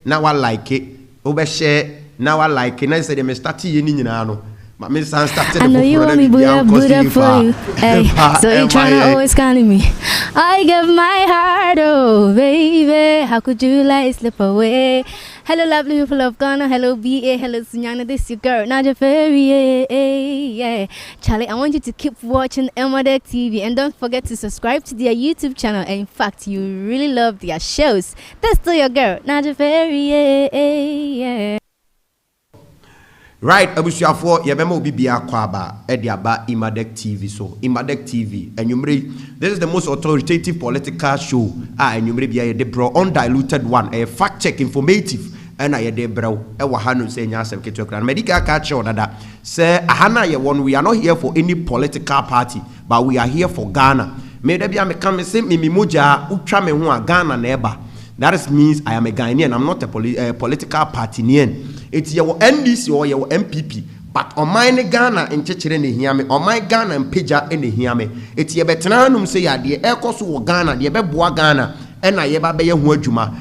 now I like it. Overshare, now I like it. I said, I'm starting in no. But me started. I know you want me, Buddha for you. Hey, so you tryna always calling me. I give my heart, oh baby. How could you let it slip away? Hello, lovely people of Ghana. Hello, BA. Hello, Sunyana. This is your girl, Nadia Ferry. Yeah, Charlie, I want you to keep watching ETE3 and don't forget to subscribe to their YouTube channel. And in fact, you really love their shows. That's still your girl, Nadia Ferry. Yeah. Right, abusuafo yebema obi bia kwaba ediaba ETE3 so ETE3 enyumre. This is the most authoritative political show enyumre bia ye bro undiluted one, a fact check informative and I de bro e wa hanu say nya asem ketokra medical catch dada say ahana ye one. We are not here for any political party, but we are here for Ghana. Me de bia me come say me moja utwa me ho a Ghana na eba. That means I am a Ghanaian. I'm not a political party. It's your NDC or your MPP. But on my Ghana in Chechire ne hiame, on my Ghana and Pija in the hiame. It's your betranum say ya the Ecosu Ghana, the Beboa Ghana, and I yeba be juma.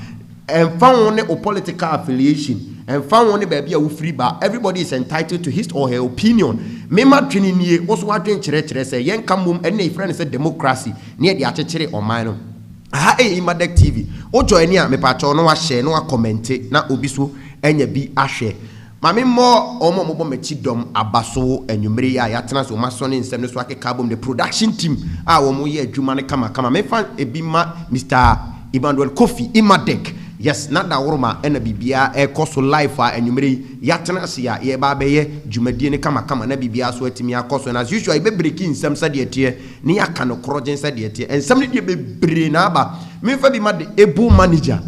And found a political affiliation. And found one baby a free bar. Everybody is entitled to his or her opinion. Mema training also what doing chere say yen kamum and a friend said democracy near the Chechire or mine. ETE3 o join ya me pacho no wa share no wa comment na obiso enya bi ahwe mame mo omo mo mechi dom abaso enwumre ya yatena so masone nsem no so akeka bom the production team wo mo ye adwuma ne kama me fa ebi ma Mr. Emmanuel Kofi Imadek. Yes, not that worma and a bibia a cost life enwumre yatena se ya ye ba be ye dwumadie ne kama na bibia so atimi akoso and as usual be breaking some said ye ne aka no krogen said ye and somebody be bre na ba me fa bi ma the able manager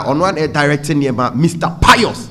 on one directing near Mr. Pius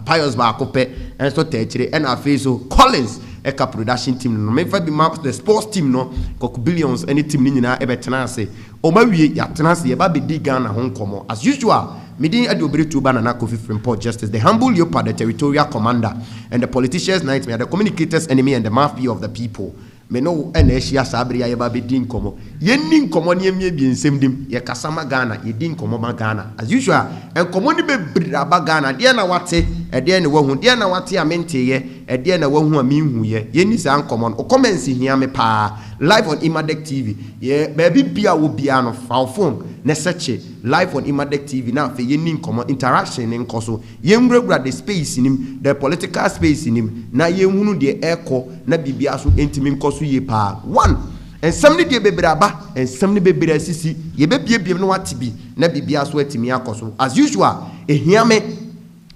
Pius ba kope and so techire and afi so Collins eka production team no me fa bi ma the sports team no kok billions any team ni nyina e betena ase o ma wie ya tena ase ye ba be di Ghana ho nkomo as usual Midin adi Obretuoba na Kofi Frimport Justice, the humble leopard, the territorial commander, and the politician's nightmare, the communicator's enemy, and the mouthpiece of the people. Me no Eshia Sabri Ayaba be din komo. Yen komo ni bi nsem dim ye kasama Ghana ye din komo ma Ghana as usual en komo ni be braba Ghana de na wate e de na wahu de na wate amente ye e de na wahu aminhu ye ye ni sa komo o comments hia me pa live on ETE3 ye baby bia wo bia no fa phone na search live on ETE3 na fe ye nin komo interaction en koso ye nwura the space nim the political space nim na ye hunu de eko na bibia so entimi nkoso ye pa one and somebody de bebraba and somebody bebra sisi ye bebie no wate bi na bibia so atimi akoso as usual ehia me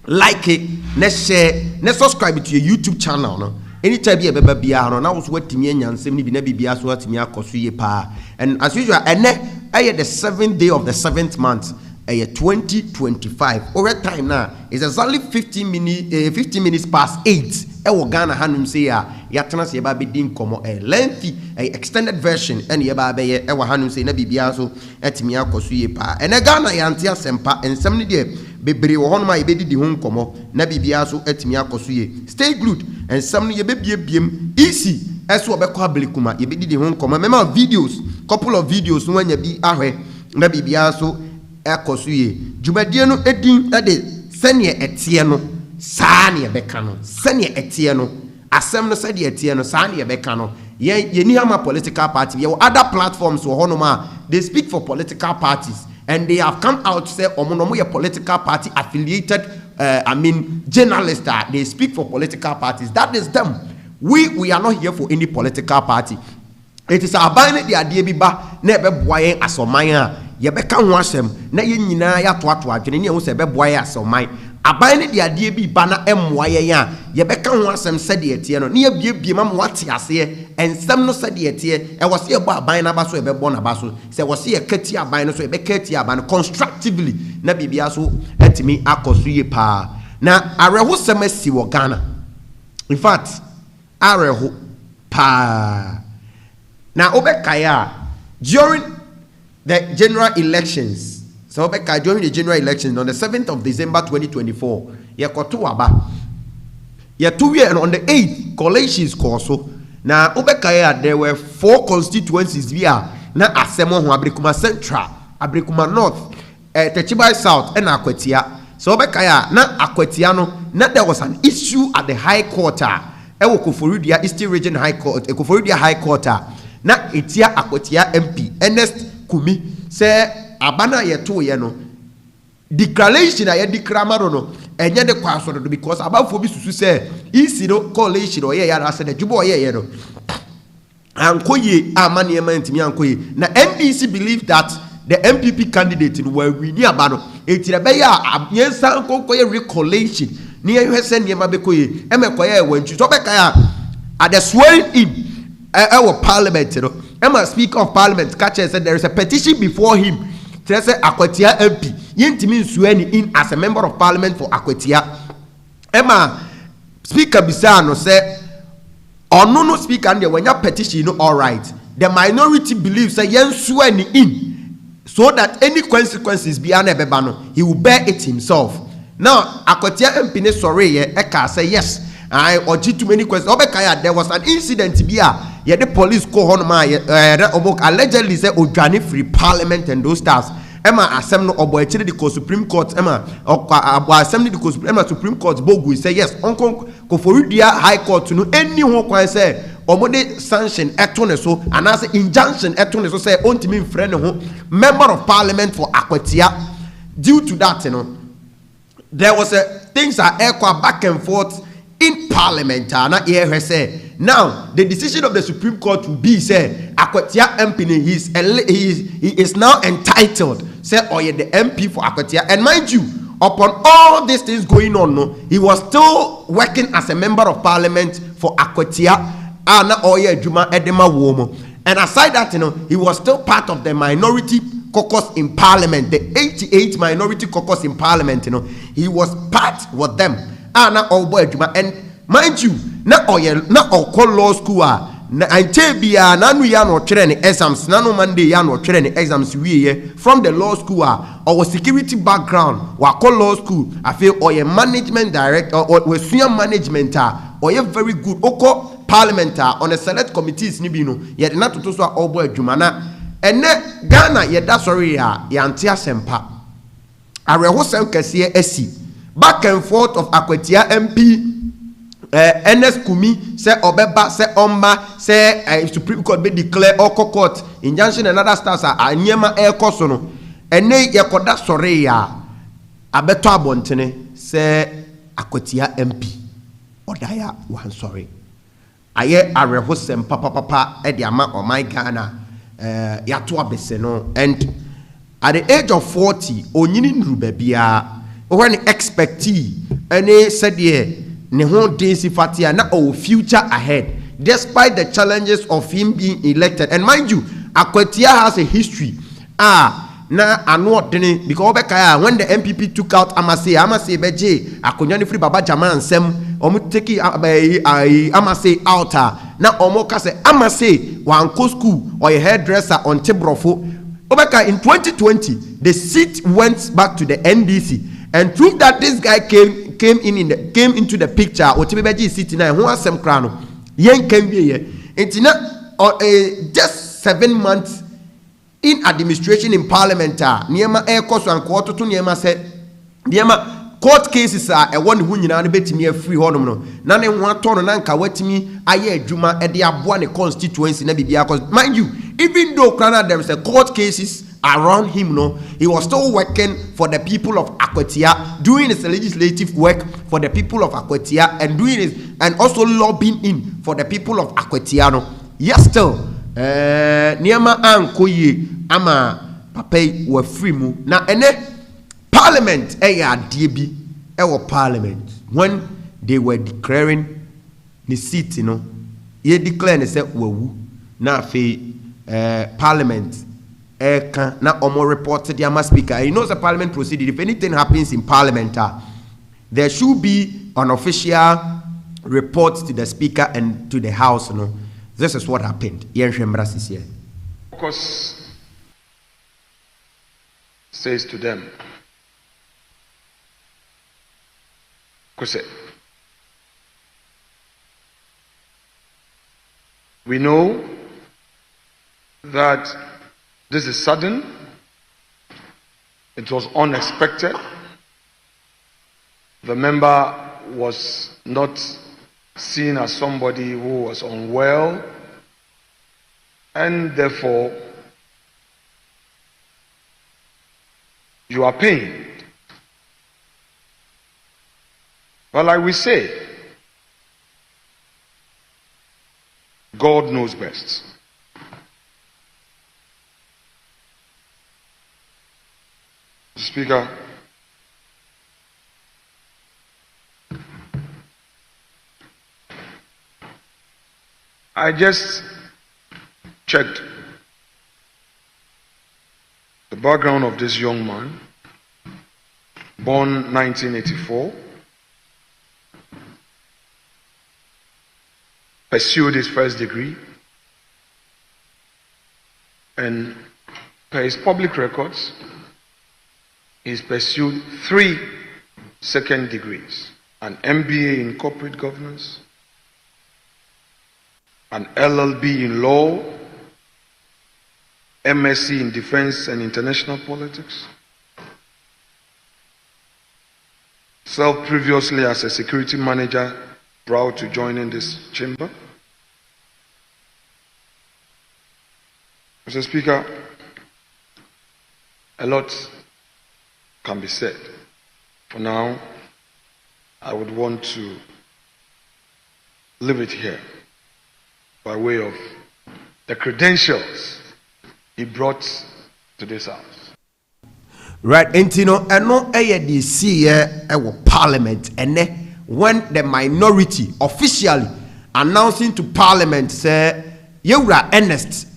like it na share na subscribe to your YouTube channel no anytime you beba bia no na wo so atimi anyansem ni bi na bibia so atimi akoso ye pa and as usual ene the 7th day of the 7th month 2025 over time now is exactly 15 minutes past 8 Ghana hanum say ya yatena se ba be din komo lengthy extended version and ye ba be ye hanum say na bibia so etimi akoso ye pa and Ghana yante asempa ensem ne de bebre wo hono ma ye bedi di ho komo na bibia so etimi akoso ye stay glued and some ye bebie biem easy eso obekọ abelikuma ye bedi di ho komo mema videos couple of videos no anya bi ahwe na bibia so akoso ye dwumadie no edin de sene etie no Sani Bekano, Senea ETE3 asem no said ETE3 Sani Bekano. Ye ni ama political party. Ye other platforms wo honoma they speak for political parties and they have come out to say omonomo ye political party affiliated journalists that they speak for political parties. That is them. We are not here for any political party. It is our buying the idea bi ba na be boye asoman a ye beka ho asem na ye nyina ya to adwene ne ho se be boye asoman aban ne de ade bi ba na emmoaye ya ye beka ho asem sede etie no ne ye biebie ma wate ase ensem no sede etie e wo se ye bo aban na ba so e be bo na ba so se wo se ye kati aban no so e be kati aban constructively na bibia so etimi akoso ye pa na areho sem asi wo Ghana in fact areho pa na obekaya during the general elections. So during the general elections on the 7th of December 2024, Yekotuaba. And on the 8th, coalitions also. Now, Obekaya, there were 4 constituencies via na Asemo Abrikuma Central, Abrikuma North, Techibai South, and Akwetia. so obekaya na Akwatia no na there was an issue at the High Court ewo Koforidua Eastern Region High Court Koforidua High Court na etia Akwatia MP Ernest Kumi say abana yeto ye no declaration ye declamaro no enye de kwaso do because abafo bi susu say isi no coalition o ye ya na say the jubo ye no ankoye amane ma ntimi ankoye na NDC believe that the MPP candidate were winning abano etirebe ya yensa nkokoye recollection ni ehwese niema bekoye emekoye wantu so beka ya at the swearing in our parliament no ema speaker of parliament catch said there is a petition before him to say Akwatia MP yentimi nsuani in as a member of parliament for Akwatia ema speaker bisano say ono no speaker and when your petition no all right the minority believes say yensuani in so that any consequences beyond ebeba he will bear it himself. Now Akwatia MP ne sorry eka say yes I oji too many questions obekaya there was an incident bia ye the police go on ma allegedly say odwane free parliament and those stars Emma asem no obo echire the Supreme Court Emma assembly the Supreme Court bogu say yes onko Koforidua High Court no any ho kwan say omode sanction etone so and as injunction etone so say ontimi mfre ne ho member of parliament for Akwatia. Due to that there was a things are equal back and forth in parliament na here say now the decision of the Supreme Court will be say Akwatia MP he is now entitled say oye the MP for Akwatia. And mind you, upon all these things going on no, he was still working as a member of parliament for Akwatia na oye juma edema womo. And aside that he was still part of the minority caucus in parliament, the 88 minority caucus in parliament he was part with them na obo juma. And mind you, na oko law school na antebia na nu ya no twere ne exams na no Monday ya no twere ne exams wiye from the law school or security background wa call law school I feel or management director or senior management or very good oko parliament on a select committees ni bi no ye na toto so obo adwuma na ene Ghana ye da sorry ya antia sempa areho sem kese asi back and forth of Akwatia MP Ernest Kumi say obeba say omba say Supreme Court be declare oko court injunction and other stars anyema ekoso no ene yekoda sorry ya abeto abontene say Akwatia MP odaya wan sorry aye arehosem papa e ama o my Ghana yato abese no. And at the age of 40 onyini nruba bia when expectee ene said ye ne ho densi fatia na our future ahead despite the challenges of him being elected. And mind you, Akwatia has a history na ano odene because obekaya when the MPP took out Amase beje akonya ne free baba jama nsem omo take Amase out na omo ka say Amase wanko school or a hairdresser on Tebrofo obeka. In 2020 the seat went back to the NDC and prove that this guy came into the picture. Otibebeji city na who asem kra no yen can be here entina just 7 months in administration in parliament niema ekoso anko to niema say niema court cases e won hu nyina no betimi afiri honom no na ne ho ato no na nka watimi aye adwuma e de aboa ne constituency na bibia cause mind you even though there is a court cases around him he was still working for the people of Akwatia, doing his legislative work for the people of Akwatia and doing his and also lobbying in for the people of Akwatia yes still niema ankoye ama papai wa free mu na ene parliament ya adie parliament when they were declaring the seat ye declare say wawu na fe parliament na omo reported the speaker. You know the parliament proceeded. If anything happens in parliament, there should be an official report to the speaker and to the house. This is what happened. Focus says to them, we know that this is sudden, it was unexpected, the member was not seen as somebody who was unwell, and therefore you are pained. But like we say, God knows best. Speaker, I just checked the background of this young man, born 1984, pursued his first degree, and per his public records, he's pursued 3 second degrees: an MBA in corporate governance, an LLB in law, MSc in defense and international politics, served previously as a security manager, proud to join in this chamber. Mr. Speaker, a lot can be said. For now, I would want to leave it here by way of the credentials he brought to this house. Right, and you know, I know the CE Parliament, and when the minority officially announcing to Parliament say Yewra Ernest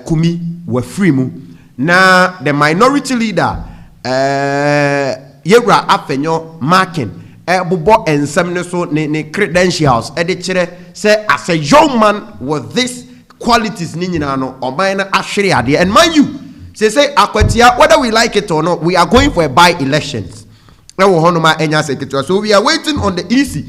Kumi were free mu. Now the minority leader Yewra Afenyo marking bubo ensem so ne credentials chere say as a young man with these qualities ni nyina no oban na ahwere ade. And mind you, say Akwatia, whether we like it or not, we are going for a by-elections. So we are waiting on the EC.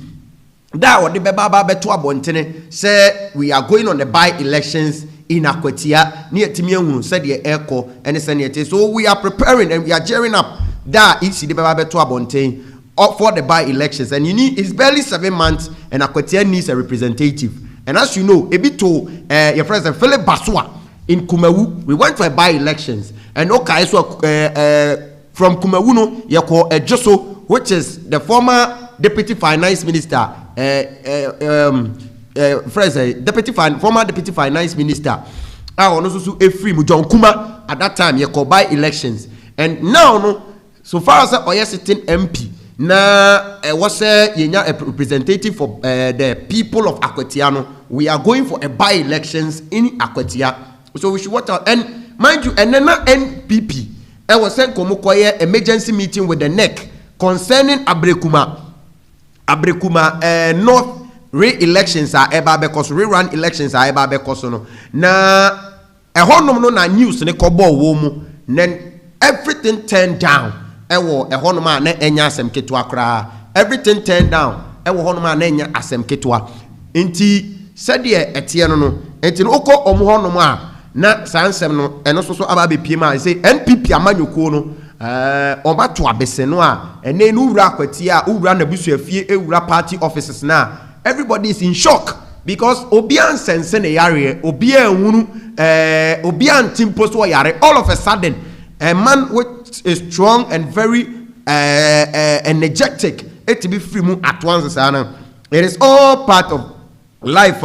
That what the beba beto abontene say we are going on the by-elections in Akwatia near Timian said the echo and the. So we are preparing and we are gearing up that EC the beba beto abontene up for the by-elections. And you need, it's barely 7 months and Akwatia needs a representative. And as you know, a bit to your president Philip Baswa in Kumawu, we went for a by-elections. And okay, so from Kumawu no, you call Joso, which is the former deputy finance minister, former deputy finance minister. I also a free John Kuma at that time, you call by-elections. And now, no, so far as I sitting MP, now was a representative for the people of Akwetiano. We are going for a by-elections in Akwatia. So we should watch out. And mind you, and then NPP, I was sent Komukoye emergency meeting with the NEC concerning Obretuoba North re-elections are eba because rerun elections are eba because no. Na honum no na news ne kobo wo mu. Then everything turned down. Ewo honum na enya asem ketua kra. Everything turned down. Ewo honum na enya asem ketua. Inti sede etie no no. Enti no okọ honum a na sansem no eno so ababe piem say NPP amanyoko no oba to abese no a ene no wura akwati a wura na busu afie ewura party offices na everybody is in shock because obian sense na yare obian hunu obian timpo so yare. All of a sudden a man which is strong and very energetic it be free mu at once. It is all part of life.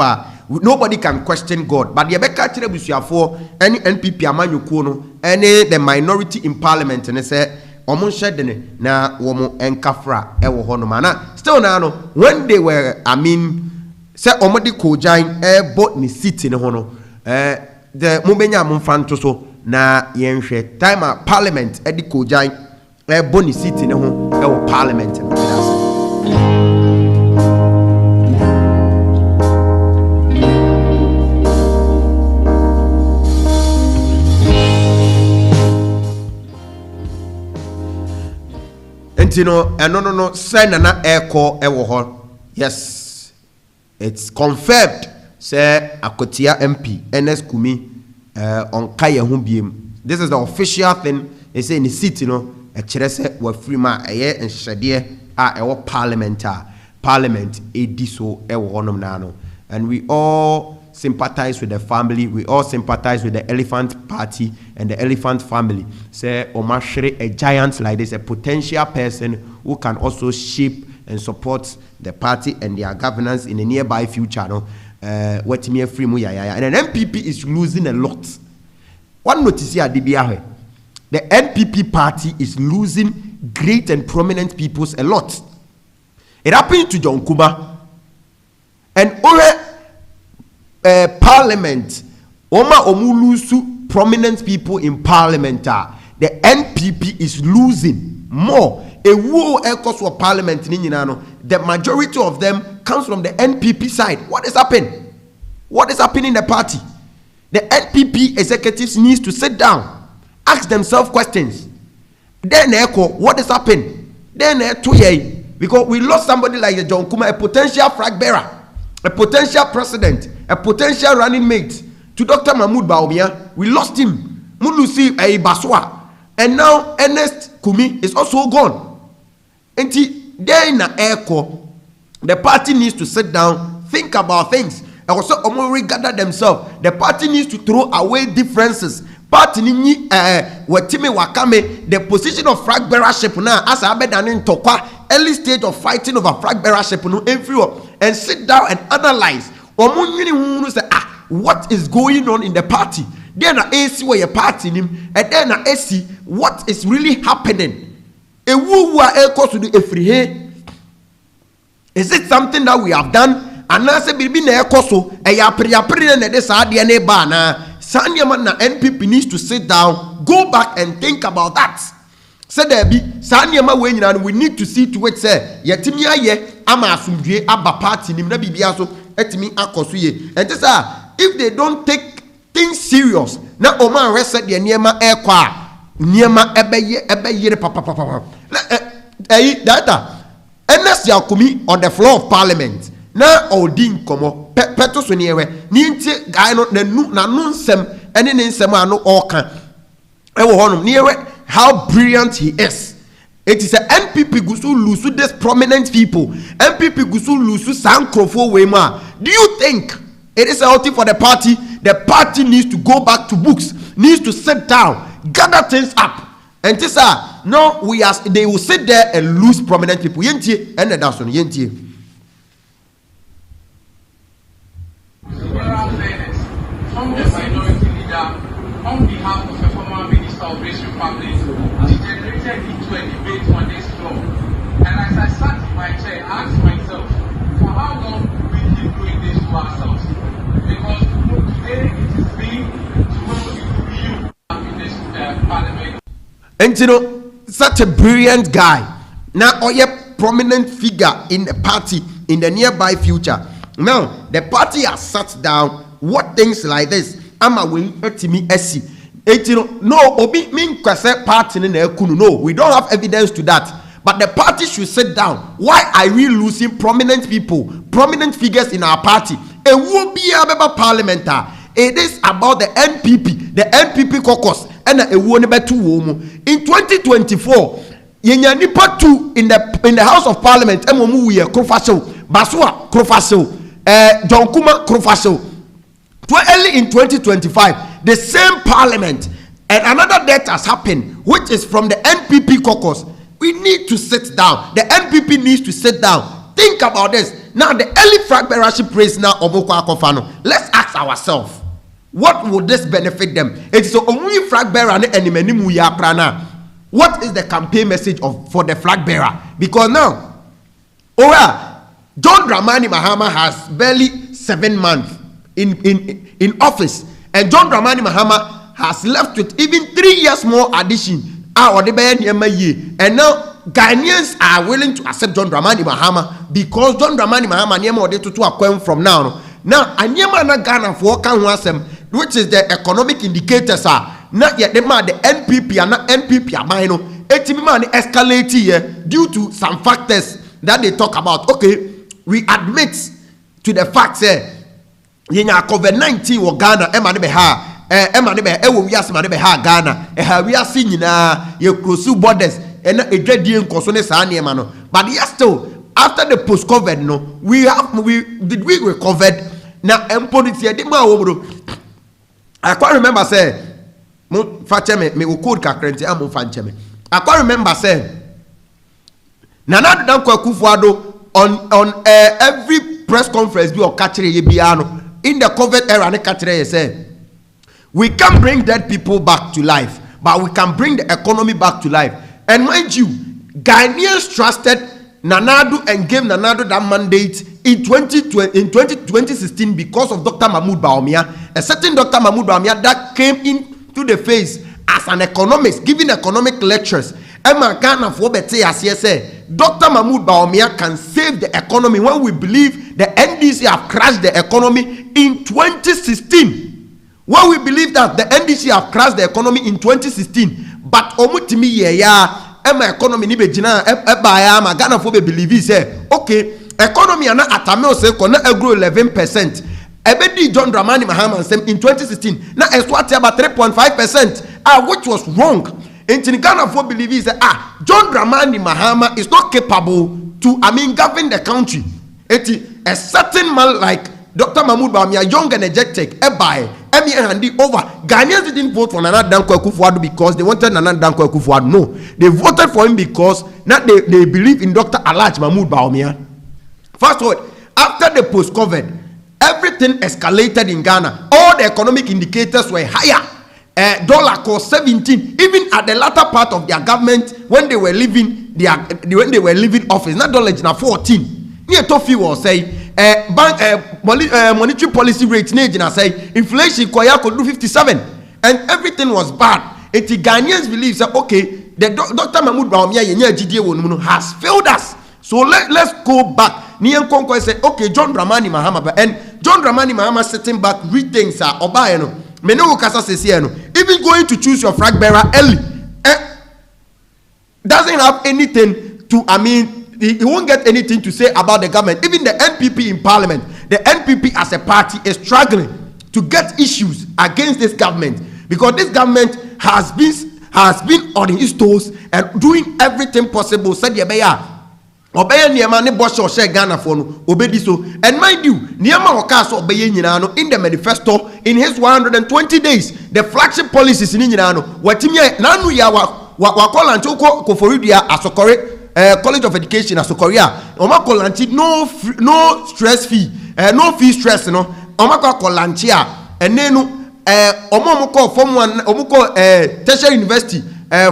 Nobody can question God, but the Rebecca for any NPP amanyoko no any the minority in parliament and say omo shedene na womo enkafra ewo hono mana still now when they were say omodi kojan bought ni city ne hono the mobenya mumfanto so na yenhwe time parliament edi kojan bought ni city ne ho ewo parliament no, send an echo ewo. Yes, it's confirmed. Say Akotia MP NS Kumi on Kaya Humbiem. This is the official thing. They say in the city, no, a cherese were free ma aye and shadie parliament edi so honom nano. And we all sympathize with the family, we all sympathize with the Elephant Party and the Elephant family. Say Omashre, a giant like this, a potential person who can also shape and support the party and their governance in a nearby future. No, and an MPP is losing a lot. One notice here, the NPP party is losing great and prominent peoples a lot. It happened to John Kuba and parliament. Oma omulusu prominent people in parliament. The NPP is losing more. A war echoes for parliament. The majority of them comes from the NPP side. What is happening? What is happening in the party? The NPP executives needs to sit down, ask themselves questions. Then echo what is happening. Then because we lost somebody like John Kuma, a potential flag bearer, a potential president, a potential running mate to Dr. Mahmoud Baumia. We lost him. Mulusi Baswa. And now Ernest Kumi is also gone. And then the party needs to sit down, think about things. And also gather themselves. The party needs to throw away differences. Party wakame the position of flag bearership now as abedanin tokwa early stage of fighting over flag bearership no everywhere and sit down and analyze. Say what is going on in the party? Then AC where your party nim and then AC what is really happening? A woo to the free. Is it something that we have done? And now say bibi na ekoso e ya pre na de sa de na ba na Sanyama na NPP needs to sit down, go back and think about that. Say there be Sanyama we need to see to it say yetimi aye ama asumdue aba party nim na bibia so etimi akoso ye. And this if they don't take things serious na oman reset de niema ekwa niema ebe papa data Ernest Yakumi on the floor of parliament na odin komo peto so newe ni nti guy no na nunsem ene ne nsem ano oka e wo honom newe how brilliant he is. It is a NPP gusu lusu this prominent people. NPP gusu lusu sankrofo we ma. Do you think it is healthy for the party? The party needs to go back to books, needs to sit down, gather things up. And this no they will sit there and lose prominent people. Yentie and that's on yentie. From the minority leader, on behalf of the former Minister of Race Republic, degenerated into a debate on this floor. And as I sat in my chair, I asked myself, for how long will we keep doing this to ourselves? Because today it is me, tomorrow it will be you in this parliament. And you know, such a brilliant guy, now or a prominent figure in the party in the nearby future. Now, the party has sat down. What things like this? Ama will to me SC. No, obi mean kwase party in ekunu. No, we don't have evidence to that. But the party should sit down. Why are we losing prominent people, prominent figures in our party? It will be a parliamentar. It is about the NPP caucus, and a woman better woman. In 2024, yenya nipa 2 in the House of Parliament. Emomu we Krofaso, Basua Krofaso, John Kuma Krofaso. Early in 2025, the same parliament and another death has happened, which is from the NPP caucus. We need to sit down. The NPP needs to sit down. Think about this. Now, the early flag bearership race now, let's ask ourselves, what would this benefit them? It is only flag bearer and prana. What is the campaign message for the flag bearer? Because now, John Dramani Mahama has barely 7 months in office, and John Dramani Mahama has left with even 3 years more addition. And now Ghanaians are willing to accept John Dramani Mahama because John Dramani Mahama from now. Now, Anyama na Ghana for Kanwasem, which is the economic indicators are not yet the NPP and not NPP amino. Etimimani escalate here due to some factors that they talk about. Okay, we admit to the fact that COVID-19 or Ghana, Ghana, we are seeing your close borders and a dreading consonant. But yes, still after the post-COVID, no, we recovered. Now, I can't remember say, me code kakrenti amu fancheme. I can't remember say, Nana Dankwa Akufo-Addo on every press conference be or catching biano in the COVID era, ne catching say, we can bring dead people back to life, but we can bring the economy back to life. And mind you, Ghanaians trusted Nanado and gave Nanado that mandate in 2016 because of Dr. Mahmoud Bawumia, a certain Dr. Mahmoud Bawumia that came into the face as an economist, giving economic lectures. Emma Ghana for better as he said, Dr. Mahmoud Bawumia can save the economy when we believe the NDC have crashed the economy in 2016. When we believe that the NDC have crashed the economy in 2016, but omutimi ya Emma economy ni bejina ya ma Ghana for believe say okay economy ana atame say ko na grow 11%. Ebedi John Dramani Mahama say in 2016 na eswati about 3.5%, which was wrong. In Ghana for believe say John Dramani Mahama is not capable to govern the country. A certain man like Dr. Mahmoud Bawumia, young and energetic, handi over. Ghanaians didn't vote for Nana Dankwa Akufo-Addo because they wanted Nana Dankwa Akufo-Addo. No, they voted for him because now they believe in Dr. Alhaji Mahmoud Bawumia. Fast forward, after the post-COVID, everything escalated in Ghana. All the economic indicators were higher. Dollar cost 17. Even at the latter part of their government, when they were leaving office, not dollar na 14. Near Tofi was say monetary policy rate na say inflation could do 57, and everything was bad. The Ghanaians believe that okay, the Dr. Mahmoud Bawumia has failed us. So let's go back. Niyan Konko said, okay, John Dramani Mahama, and John Dramani Mahama sitting back, read things are obayeno. Even going to choose your flag bearer early doesn't have anything to, he won't get anything to say about the government. Even the NPP in parliament, the NPP as a party is struggling to get issues against this government because this government has been on his toes and doing everything possible. Said Obey Niama ne boss or share Ghana for no obedi so. And mind you, Niama Okaso obey Ninano in the manifesto in his 120 days. The flagship policies in Ninano, Watimia Nanu Yawa Wakol and Choko Koforidia Asokore College of Education Asokoria. Omako Lanchi no stress fee, no fee stress, no. Omako Kolanchia and Nenu Omoko Form 1 Omuko Tertiary University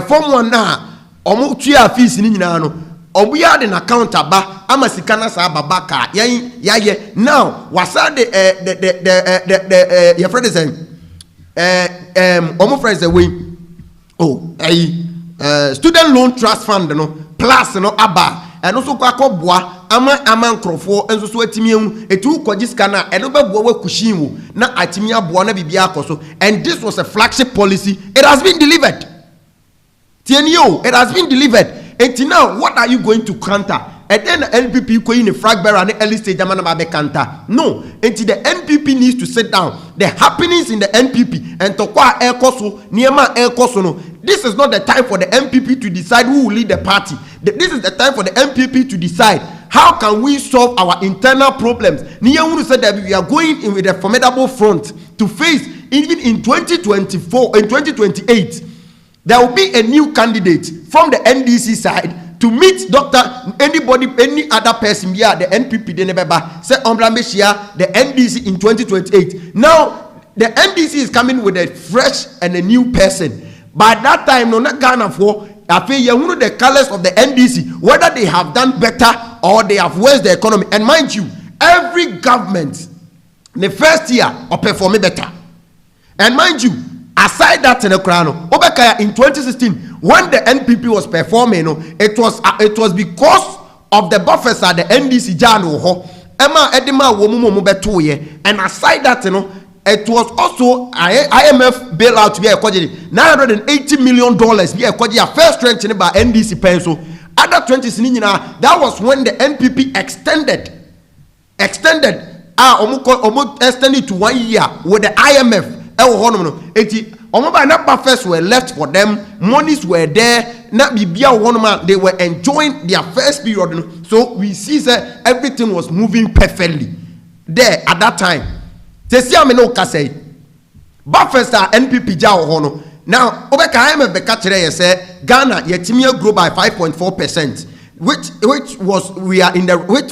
Form 1 na Omukia fees in Ninano. Obuya den account aba amasikana sa babaka yaye now wasa the your friend is almost friends away student loan trust fund no plus no aba and also kwakobwa ama nkrofo enso so atimi etu kojiskana eno bebo we kushinwo na atimi aboa na bibia akoso, and this was a flagship policy. It has been delivered. Tienio, it has been delivered. And now, what are you going to counter? And then the NPP going in a flag bearer and early stage counter. No, until the NPP needs to sit down. The happenings in the NPP and Tokwa Air Koso, Niema Air Koso. No, this is not the time for the NPP to decide who will lead the party. This is the time for the NPP to decide how can we solve our internal problems. Niemu said that we are going in with a formidable front to face even in 2024, in 2028. There will be a new candidate from the NDC side to meet any other person here. The NPP they never say the NDC in 2028. Now the NDC is coming with a fresh and a new person. By that time, no not Ghana for I feel you know the colors of the NDC, whether they have done better or they have worse the economy. And mind you, every government the first year or performing better. And mind you, aside that in the crown, Obekaya in 2016, when the NPP was performing, it was because of the buffers at the NDC Jano, Emma Edema Womumo Betoye, and aside that, it was also IMF bailout to be a $980 million be a first strength by NDC pencil. Other 20 that was when the NPP extended to 1 year with the IMF. Omoba buffers were left for them, monies were there, na bibia one man, they were enjoying their first period. So we see that everything was moving perfectly there at that time. Tesia me no say buffers are NPP jaw hono. Now, Obeka IMF beka kire say Ghana yetimi grow by 5.4%, which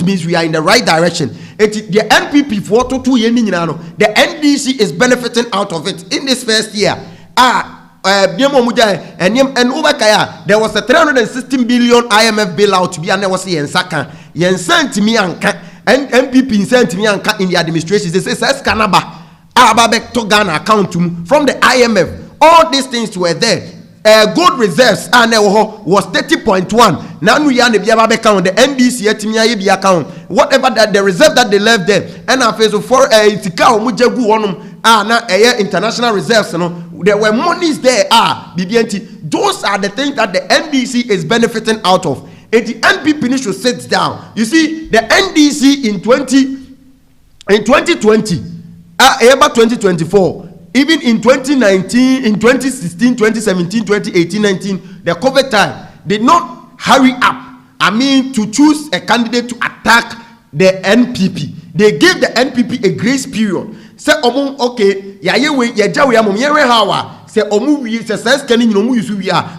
means we are in the right direction. The NPP for 2 years, the NDC is benefiting out of it in this first year. There was a 316 billion IMF bailout to be, and there was Yensaka. Yensan me anka, and NPP sent me anka in the administration. They say, says Kanaba, Ababek to Ghana account from the IMF. All these things were there. Gold reserves was 30.1. Now we are the account, the NDC account, whatever that the reserve that they left there, and I face for international reserves. There were monies there. Those are the things that the NDC is benefiting out of. And the NPP should sit down. You see, the NDC in 2020, 2024. Even in 2019, in 2016, 2017, 2018, 19, the COVID time, did not hurry up. To choose a candidate to attack the NPP. They gave the NPP a grace period. Say, okay,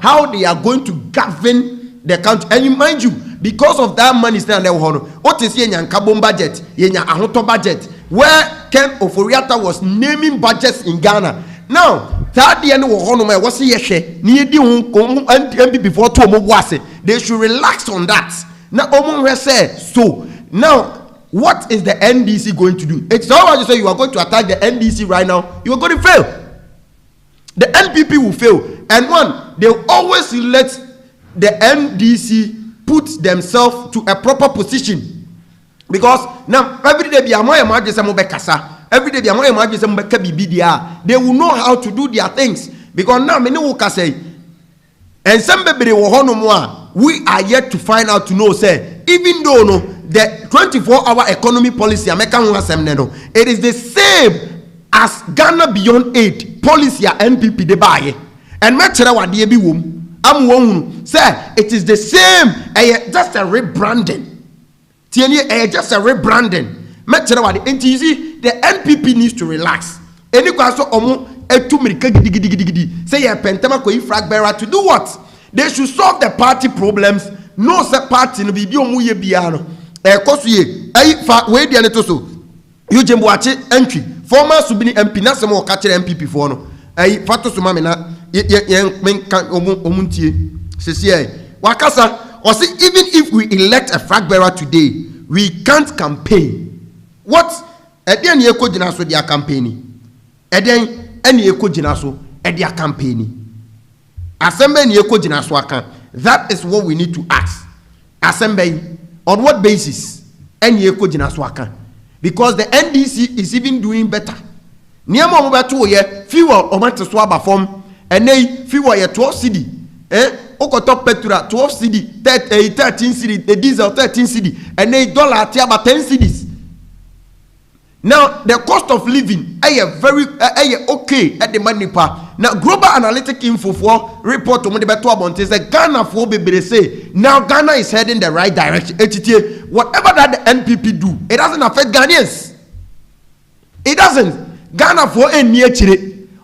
how they are going to govern the country. And mind you, because of that money, what is Yenyankabon budget, Yenyahoto budget, where Ken Oforiata was naming budgets in Ghana. Now, that the end of was before they should relax on that. Now, so now, what is the NDC going to do? It's not about you say you are going to attack the NDC right now. You are going to fail. The NPP will fail, and they will always let the NDC put themselves to a proper position. Because now every day they will know how to do their things. Because now say, and some we are yet to find out to know say, even though the 24-hour economy policy it is the same as Ghana Beyond Aid policy NPP de buy, and say it is the same, just a rebranding. Just a rebranding. The NPP needs to relax. Any say flag bearer to do what? They should solve the party problems. No party no be biano. Entry. Former Subini MP na some catch MPP for no. Fato Sumamina Wakasa. Or see, even if we elect a flag bearer today, we can't campaign. What? Then you could jinaso their campaigning. Then any you could jinaso at their campaigning. Assembly you could jinaso. That is what we need to ask. Assembly, on what basis? Any you could jinaso. Because the NDC is even doing better. Near moment 2 year, fewer or to swab form, and they fewer 12 CD. Top petrol 12 CD, 13 CD, the diesel 13 CD, and $1 about 10 CDs. Now the cost of living very okay at the money part. Now global analytic info for report to Monte says Ghana for baby say now Ghana is heading the right direction. Whatever that the NPP do, it doesn't affect Ghanaians. It doesn't. Ghana for a near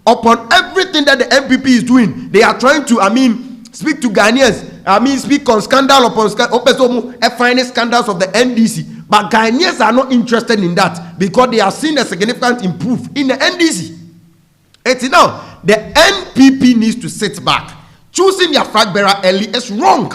upon everything that the NPP is doing, they are trying to speak to Ghanaians. Speak on scandal upon scandal, finest scandals of the NDC. But Ghanaians are not interested in that because they are seeing a significant improvement in the NDC. It's now the NPP needs to sit back. Choosing their flag bearer early is wrong.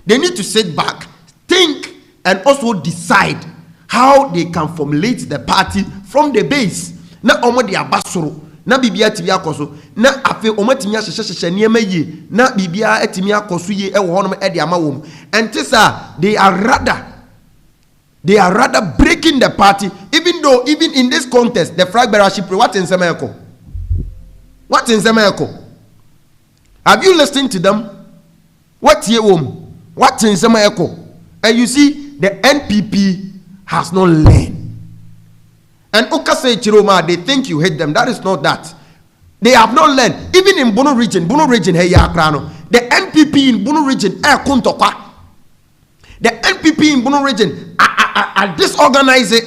They need to sit back, think, and also decide how they can formulate the party from the base. Now, Omodi Abasoro. Na bibia tibia koso na afi omatimia hyehyehye niema yi na bibia atimia koso yi ewo honom e de ama wom entisa they are rather breaking the party, even though even in this contest the flag bearership what in Semeko have you listened to them? What in Semeko? And you see the NPP has not learned. And Okase Chiroma, they think you hate them. That is not that. They have not learned. Even in Bono region, hey Yakrano, the NPP in Bono region, Kuntokwa. The NPP in Bono region are disorganized.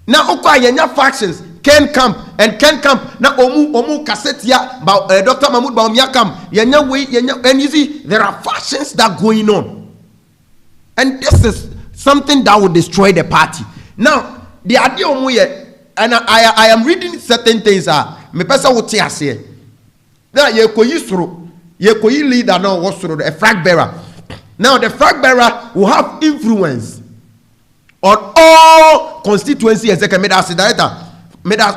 Now, yenya factions, Ken Camp now omu cassette ya Dr. Mahmoud Baumia Camp, and you see, there are factions that going on. And this is something that will destroy the party. Now, the idea and I am reading certain things me pesa wo te ase na ye koyi leader no wo soro a flag bearer. Now the flag bearer will have influence on all constituency executive director.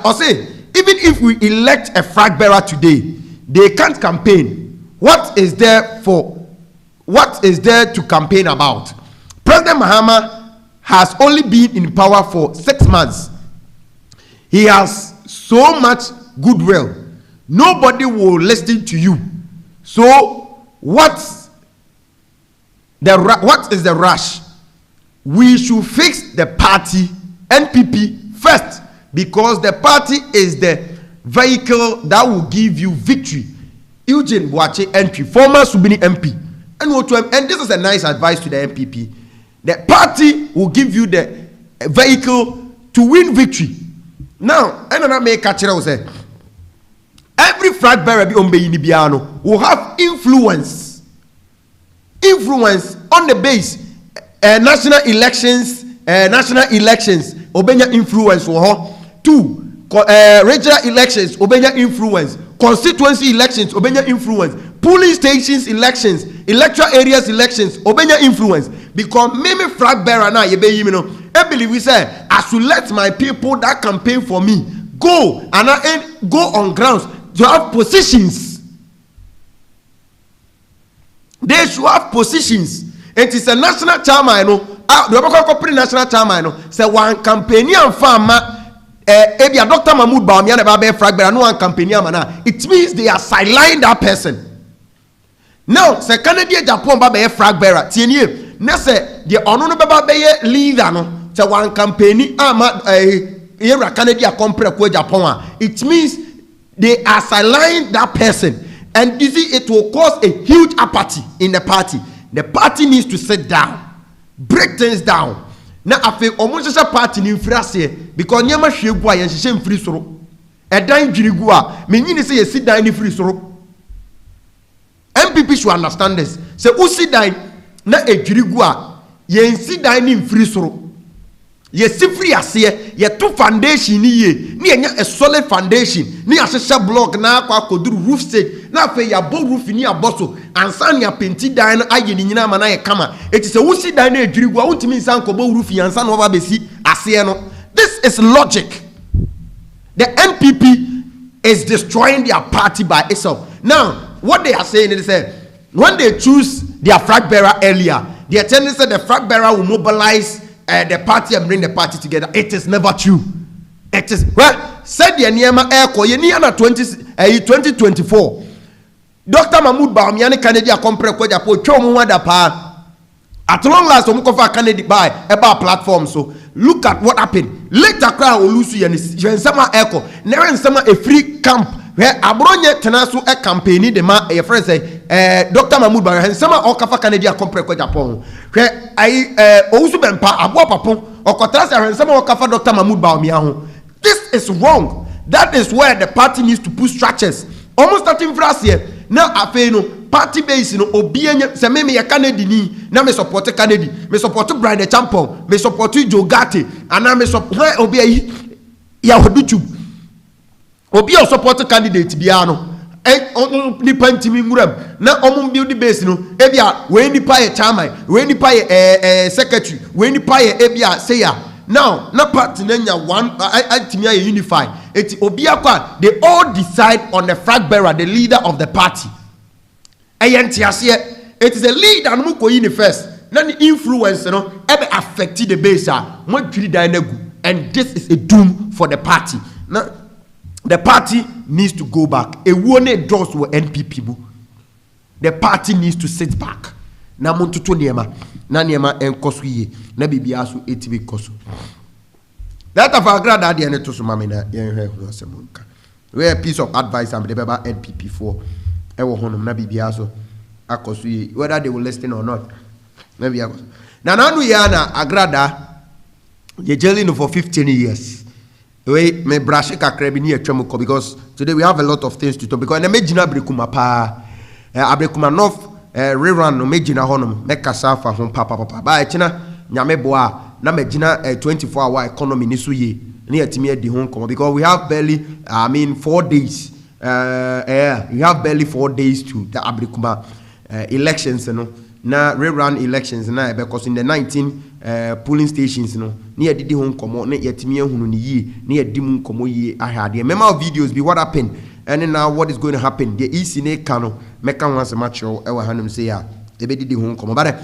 Or say, even if we elect a flag bearer today, they can't campaign. What is there to campaign about? President Mahama has only been in power for 6 months. He has so much goodwill. Nobody will listen to you. So what is the rush? We should fix the party NPP first, because the party is the vehicle that will give you victory. Eugene Boache entry, former Subini MP. And this is a nice advice to the NPP. The party will give you the vehicle to win victory. Now, another make catcher will say, every flag bearer will have influence on the base. National elections, obenya influence. 2, regional elections, obenya influence. Constituency elections, obenya influence. Polling stations elections, electoral areas elections, obenya influence. Because many flag bearer now, I believe we say, I should let my people that campaign for me go and go on grounds to have positions. They should have positions. It is a national chairman. The national chairman say one campaign and farmer. Ebia Dr. Mahmoud Baumia never flag bearer. No one campaign man. It means they are sideline that person. Now, say Canada Japan ba flag bearer. Tienye. Na say the onono ba be leader no. Say one campaign ama era Canada compare ko Japan. It means they are sideline that person, and you see it will cause a huge apathy in the party. The party needs to sit down, break things down. Now, after almost a party in France, because Yama Shigua and Shem free soro. A dime Jirigua, meaning say sit down in free soro. MPP should understand this. So, who sit down, not a Jirigua, ye sit down in free soro. Ye si free as ye two foundation ni a solid foundation ni a social block na kwa koduru roof stage na fe ya bo roof ni aboso ansa ni a penti dan aye ni nyina ma na ye kama eti se wo si dan na edwirigwa untimi nsan ko bo roof yansa na oba besi ase no. This is logic. The NPP is destroying their party by itself. Now what they are saying is when they choose their flag bearer earlier, they are telling us that the flag bearer will mobilize the party and bring the party together. It is never true. It is, well, said the Niema Airco, Yeniana 2024. Dr. Mahmoud Baumia Canada compare Kojapo, Chomuada Pa. At long last, Omukofa Canada buy about platform. So look at what happened. Later, crowd will lose you and Summer Echo. Never in summer a free camp where Abronya Tenasu a campaign, the man, a friend say, Dr. Mahmoud Baumia, and summer Okafa Canada compare Kojapo. Where I also been pa abo papon or contrast and some of Dr. Mahmoud Baumia. This is wrong. That is where the party needs to put structures. Almost starting from last year. Now I feel no party base no obianya se me ya Canada ni na me support Canada, me support Brian the Champion, me support Joe Gatti, and na me support obi ya hoduchu. Obi o support candidate biano. Nipa ntimi muram na omum build base no ebia we nipa ye chairman we nipa ye secretary we nipa ye ebia say ya now na party na one ultimately are unified. Eti obi akwa they all decide on the flag bearer, the leader of the party. It is a leader no ko yin first na the influence no ebe affect the base mo twiri dan nagu, and this is a doom for the party. Now the party needs to go back. A one doors were NPP. The party needs to sit back. Na montuto niema. Na niema enkosu ye. Na bibiasu ETE3 kosu. That of our grad adi ane to sumami na yenhe huwa semunka. we a piece of advice am the beba NPP for e wo honum na bibia so akoso ye whether they will listen or not maybe akoso na nanu ya na agrada ye jailing for 15 years we me brush kakra bi ni atwam ko because today we have a lot of things to talk because na megina brekuma pa abrekuma north rerun no megina honum mekasa fa ho papa ba ekina nyame boa na megina 24-hour economy ni so ye ni atimi adi ho komo because we have barely 4 days we have barely 4 days to the abrekuma elections no na rerun elections na because in the 19 polling stations no ni adidi ho komo na yatimi ehunu ni yi ni adimu komo yi ahade mema videos be what happened and now what is going to happen the EC ne kano meka wanse macho e wa hanum say ya e be didi ho komo bare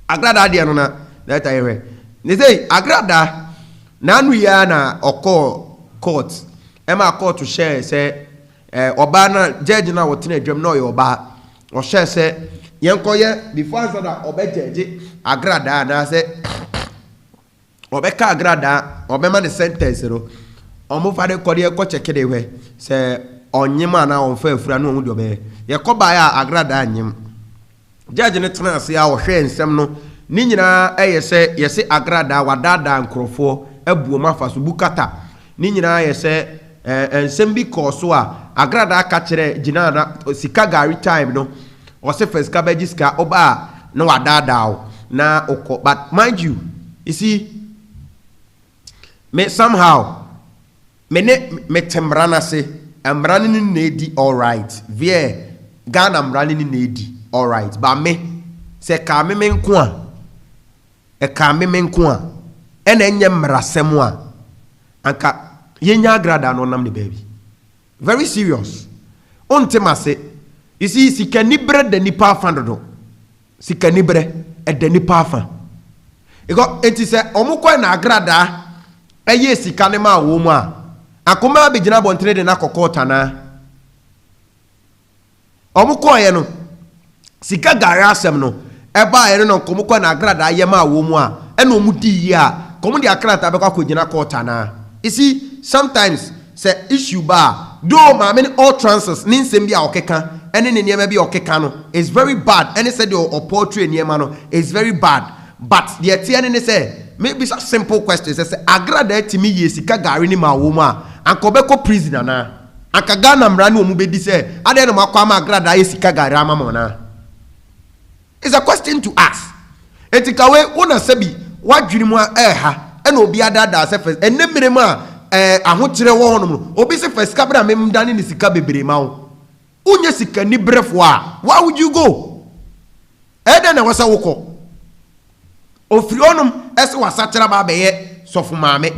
agrada dia no na that I hear ne say agrada na anu ya na oko court e ma court to share say oba na judge na wotena adwam na oye oba o share say yenkoye before answer that obejeje agrada na say obeka agrada obema the sentence ro omo fa de kode e ko cheke de we say onyema na on fa afura no omu de obe ye ko ba ya agrada anyem judge ne tena ase ya wo hwe nsem no ni nyina eye say ye se agrada wadada nkrofo abuom afaso bukata ni nyina ye say ensem bi koso a agrada aka kire gina na sika gari time no o se first cabbage ska oba na wadada na oko but mind you see me somehow me tembrana se ambrani ni nedi all right vie Ghana ambrani ni nedi all right but me se ka me nko a e ka me nko a ena enye mrasem a anka yenya agrada no nam ne baby very serious on temase you see sikanibre de nipa fandodo sikanibre e de nipa fan ego enti se omukwa na agrada eye sikane ma wo mu a akoma be gina bontre de na kokota na omukwa ye no sika gari asem no e ba ye no komukwa na agrada aye ma wo mu a e no mu di yi a komu di akrata be kwa gina kota na you see sometimes say issue ba do ma many all transfers nin sem bia okeka ene ne niema bia okeka no is very bad ene said your portrait niema no is very bad but the tie ne say maybe such simple questions say agrada timi ye sika gari ni ma wo mu a ankobeko prisoner na ankaga na mra ne omu be di say ade no makwa ma agrada ye sika gari amama na is a question to ask etikawe wona sabi wadwiri mu a ha ene obi adada say first ene mere mu a ahokyere wo hono no obi se first kabra mem dane ni sika bebre ma wo unye sika ni brefo a why would you go ede na wasa woko ofiri onum ese wasachera ba beye sofu maame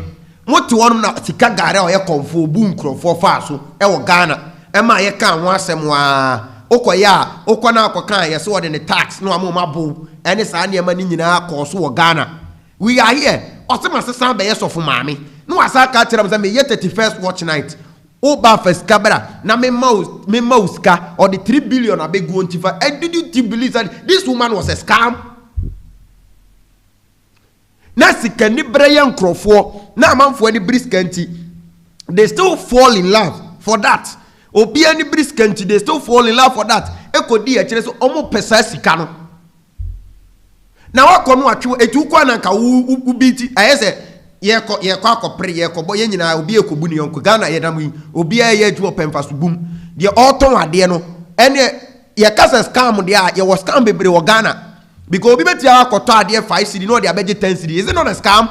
moti wonum na sika gare o ye konfo bu nkrofo fa so e wo Ghana e ma ye kan ho asem wa okoya okona akokan ye so wo de tax no amoma bu ene sa ne ma ni nyina ko so wo Ghana we are here osema sesan beye sofu maame no wasa ka kira me ye 31st watch night o ba first kabra na me mouse ka or the 3 billion abegu ontifa and did you believe that this woman was a scam na sikani brayan krofo na amanfo ani briskanti they still fall in love for that obi ani briskanti they still fall in love for that ekodi e kire so omo pesa sika no na wakono atwe etu kwa na nka ubiti ayese ye ko akopre ye ko bo ye nyina obi ekobu ne yonko Ghana ye dam obi ye adwo pemfa so bum de oton ade no ene ye kasa scam de a ye was scam bebre wo Ghana because obi beti akoto ade 5 cedi no de abeje 10 cedi is it not a scam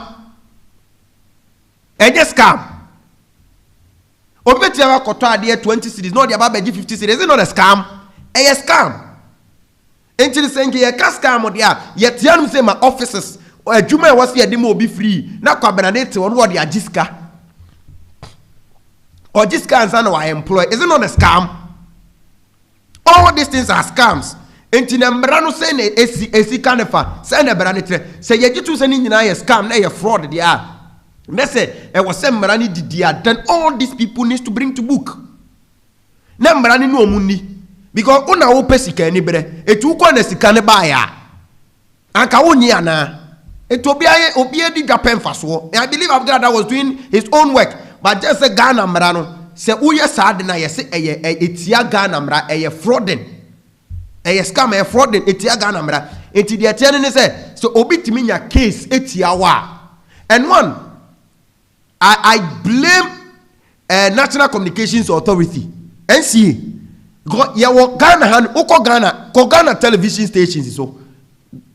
just scam obi beti akoto ade 20 cedi no de abeje 50 cedi is it not a scam scam until saying ye ka scam de a ye tianum say my offices adwuma e wase yede ma obi free na kwa benadete won wo de agiska or giska ansa na wa employ is it not a scam all these things are scams enti na mbra no say na esi kanefa say na bra ne tre say ye gitu say ni nyina ye scam na ye fraud dia na say e wo say mbra ne didia then all these people needs to bring to book na mbra ne no omunni because una wo pesika ni bre etu ko na sika ne ba ya anka woni ana Obi di Japan faso. I believe Abdullah was doing his own work, but just a Ghana mrano. se uye saade na yese etia Ghana mra frauding scam frauding etia Ghana mra enti de tia ne se so obi timi nya case etia wa and one I blame National Communications Authority NCA because yawo Ghana han uko Ghana television stations so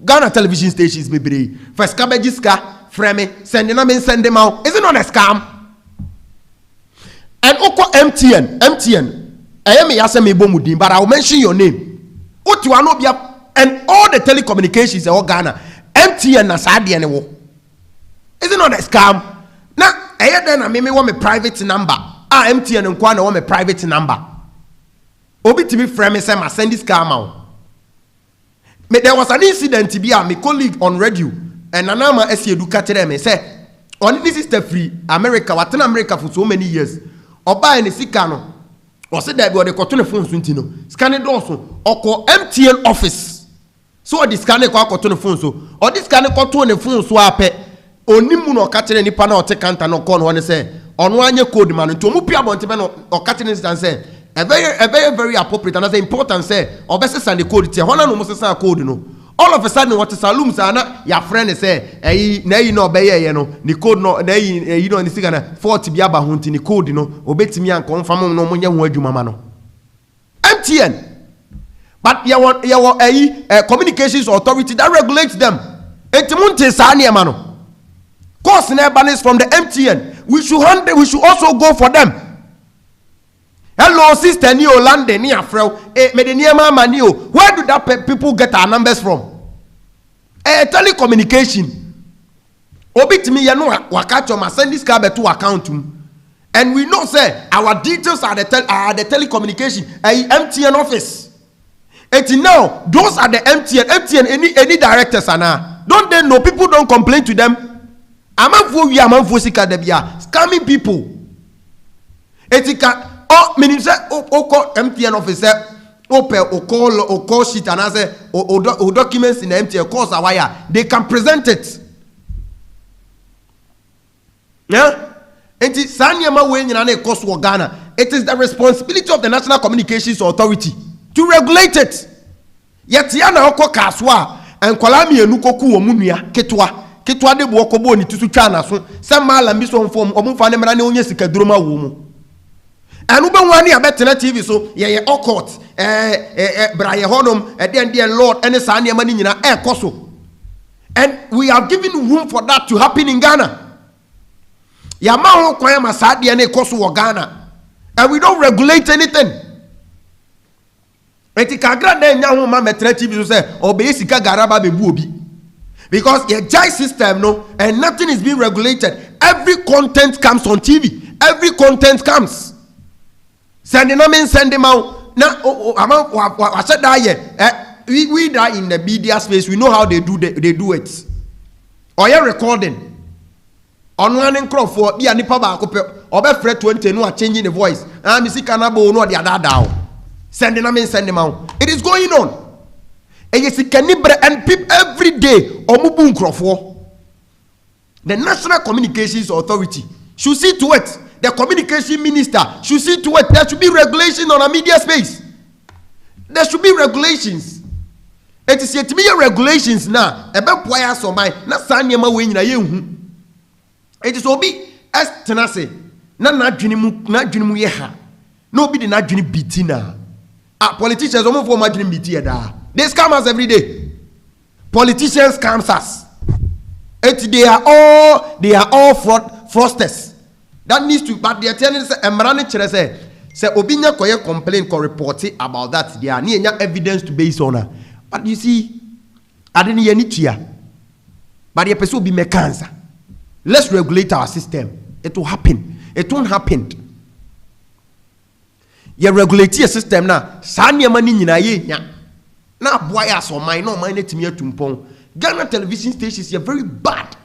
Ghana television stations bebre first kabejiska frame send them out. Is it not a scam? And Oko MTN, I am Yasame Bomudin, but I'll mention your name. Otuanobia and all the telecommunications in Ghana, MTN Nasadi and wo. Is it not a scam? Now, I then I may want my private number. MTN and Kwana want my private number. Obi to me frame say I send this scam out. There was an incident to be my colleague on radio. And Anama Esiedu Katereme say, on this is the free America, Watan America for so many years. Or buy any Sikano, or said that we are the cotton phones, scanning also, or call MTN office. So this scanning cotton phones, or this scanning cotton phones swap it, or Nimuno Kater any panel or take no corn one say, on 1 year code man to Mupia Montebano or Katin and say, a very appropriate and as important say, or best and the code, Tijuana no Moses code no. All of a sudden, what is saloon sana? Your friend say, "Nay, no, bay, ni code no, nay, you know, in the cigar 40 biaba hunting ni code no, obey me and confirm no money word you mamano." MTN, but you want a communications authority that regulates them. Etimunte sani mano. Course never from the MTN. We should also go for them. Hello, sister Neo Lande, near Frau, Medeniama Manio. Where do that people get our numbers from? Telecommunication. Obit me, you know, Wakacho must send this card to account. And we know, say, our details are the telecommunication, MTN office. And now, those are the MTN, any directors are now. Don't they know? People don't complain to them. Scamming people. Oh, minister, call MTN officer, call sheet and answer or documents in the MTN course a wire. They can present it. Yeah? It is Sanyama way in course for Ghana. It is the responsibility of the National Communications Authority to regulate it. Yet Yana Oko Kaswa and Kolami and Nukoku Omunia, Ketwa de Bokobo ni Tusuchana, some malambiso form Omufanemani Onyesika Druma Wumu. And Ubawani a better TV so yeah all court Brian Honum then dear Lord and Sanya Manina air coso. And we are giving room for that to happen in Ghana. Yamao Koyama Sadi and Koso Ghana. And we don't regulate anything. Etikagra then Yahoo Metre TV say or Besika Garaba Bebubi. Because a jai system no and nothing is being regulated. Every content comes on TV. Every content comes. Send them out. Now, I said that we die in the media space. We know how they do it. Or you're recording. Online crowd for the Anipa Bakope or Fred 20 no are changing the voice. And Missy Canabo no the other down. Send them out. It is going on. And yes, it can and people every day or Mubun Crawford. The National Communications Authority should see to it. The communication minister should see to it. There should be regulations on a media space. There should be regulations. It is yet to be regulations now. About why so my not Sanyama win na yehu. It is obi as tenase. Na junimu yeha. No be the na juni bitina. Politicians almost for my dream bitia da. They scam us every day. Politicians scam us. They are all fraudsters. That needs to, but they are telling us, Emrani say, Obinya Koye complain or report about that. There are no evidence to base on her. But you see, I didn't hear it here. But the person will be make cancer. Let's regulate our system. It will happen. It won't happen. You regulate your system now. Sanya mani nina ye nya. Na boy aso mine no mine etimi atumpon. Ghana television stations are very bad.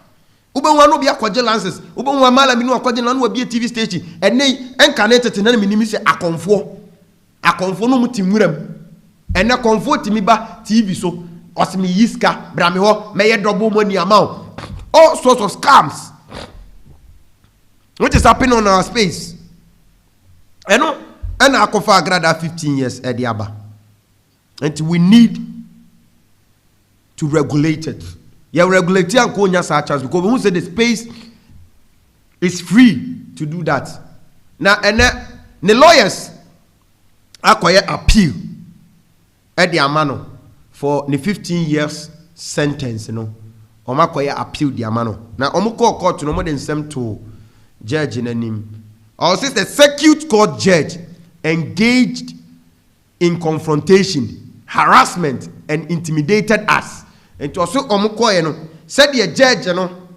Ube wano bi akwaje lances. Ube wano mala minu akwaje na no bi TV station. Ene encarnated na minimi se akonfo. Akonfo no mutimurem. Ene konfo timi ba TV so. Osimi yiska brami ho meye double money amount. All sorts of scams. What is happening on our space? eno ena akofa agrada 15 years ediaba. And we need to regulate it. Yeah, regulate and konya such as because we say the space is free to do that. Now, and the lawyers acquire appeal at the amano for the 15 years sentence, you know. Acquire appeal the amano. Now, omuko court no more than some to judge in a name. Or since the circuit court judge engaged in confrontation, harassment, and intimidated us. And to also omuko no said the judge no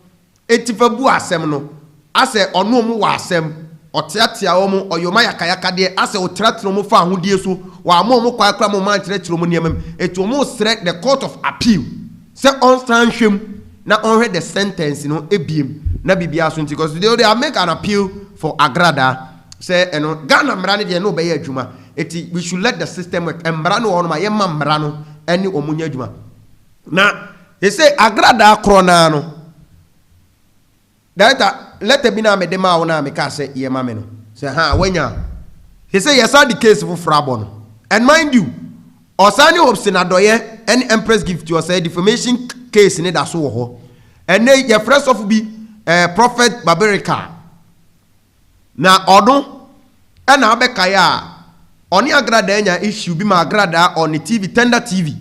etifabu asem no ase ono mu wa asem otiatia omo oyoma yakayaka de ase otratino mu fa ahodie so wa mo mu kwa kra mo man kyerɛkyerɛ mu niamam etu mo srɛ the court of appeal say on stand hwem na on read the sentence no ebiem na bibia so nti because they are make an appeal for agrada say eno Ghana mra ne de no be ya adwuma eti we should let the system work mra no ono ma ye ma mra no ene omunya adwuma na they say agrada krona no that let me na me de ma wona me ka say ye ma me no say ha wanya he say yes the case for frabon and mind you osani obsinadoye any empress gift you say defamation case ni da so wo ho and your first of be prophet Baberika na odun and abeka ya oni agrada nya issue bi ma agrada on the TV tender TV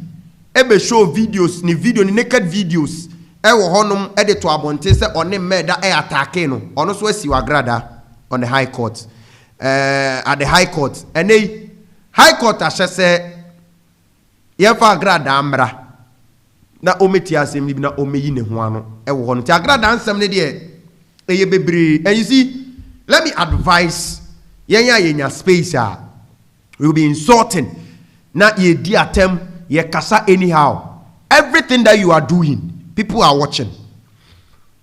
ebe show videos ni video ni naked videos ewo honum ede to abonte se oni meda attack no ono so asi agrada on the high court at the high court and high court ahye se ye fa agrada amra na ometi asem ni na omeyi ne ho ano ewo hono ti agrada ansem ne de eye bebre and you see let me advise yenya space we will be insulting na ye di atem ye kasa anyhow everything that you are doing people are watching.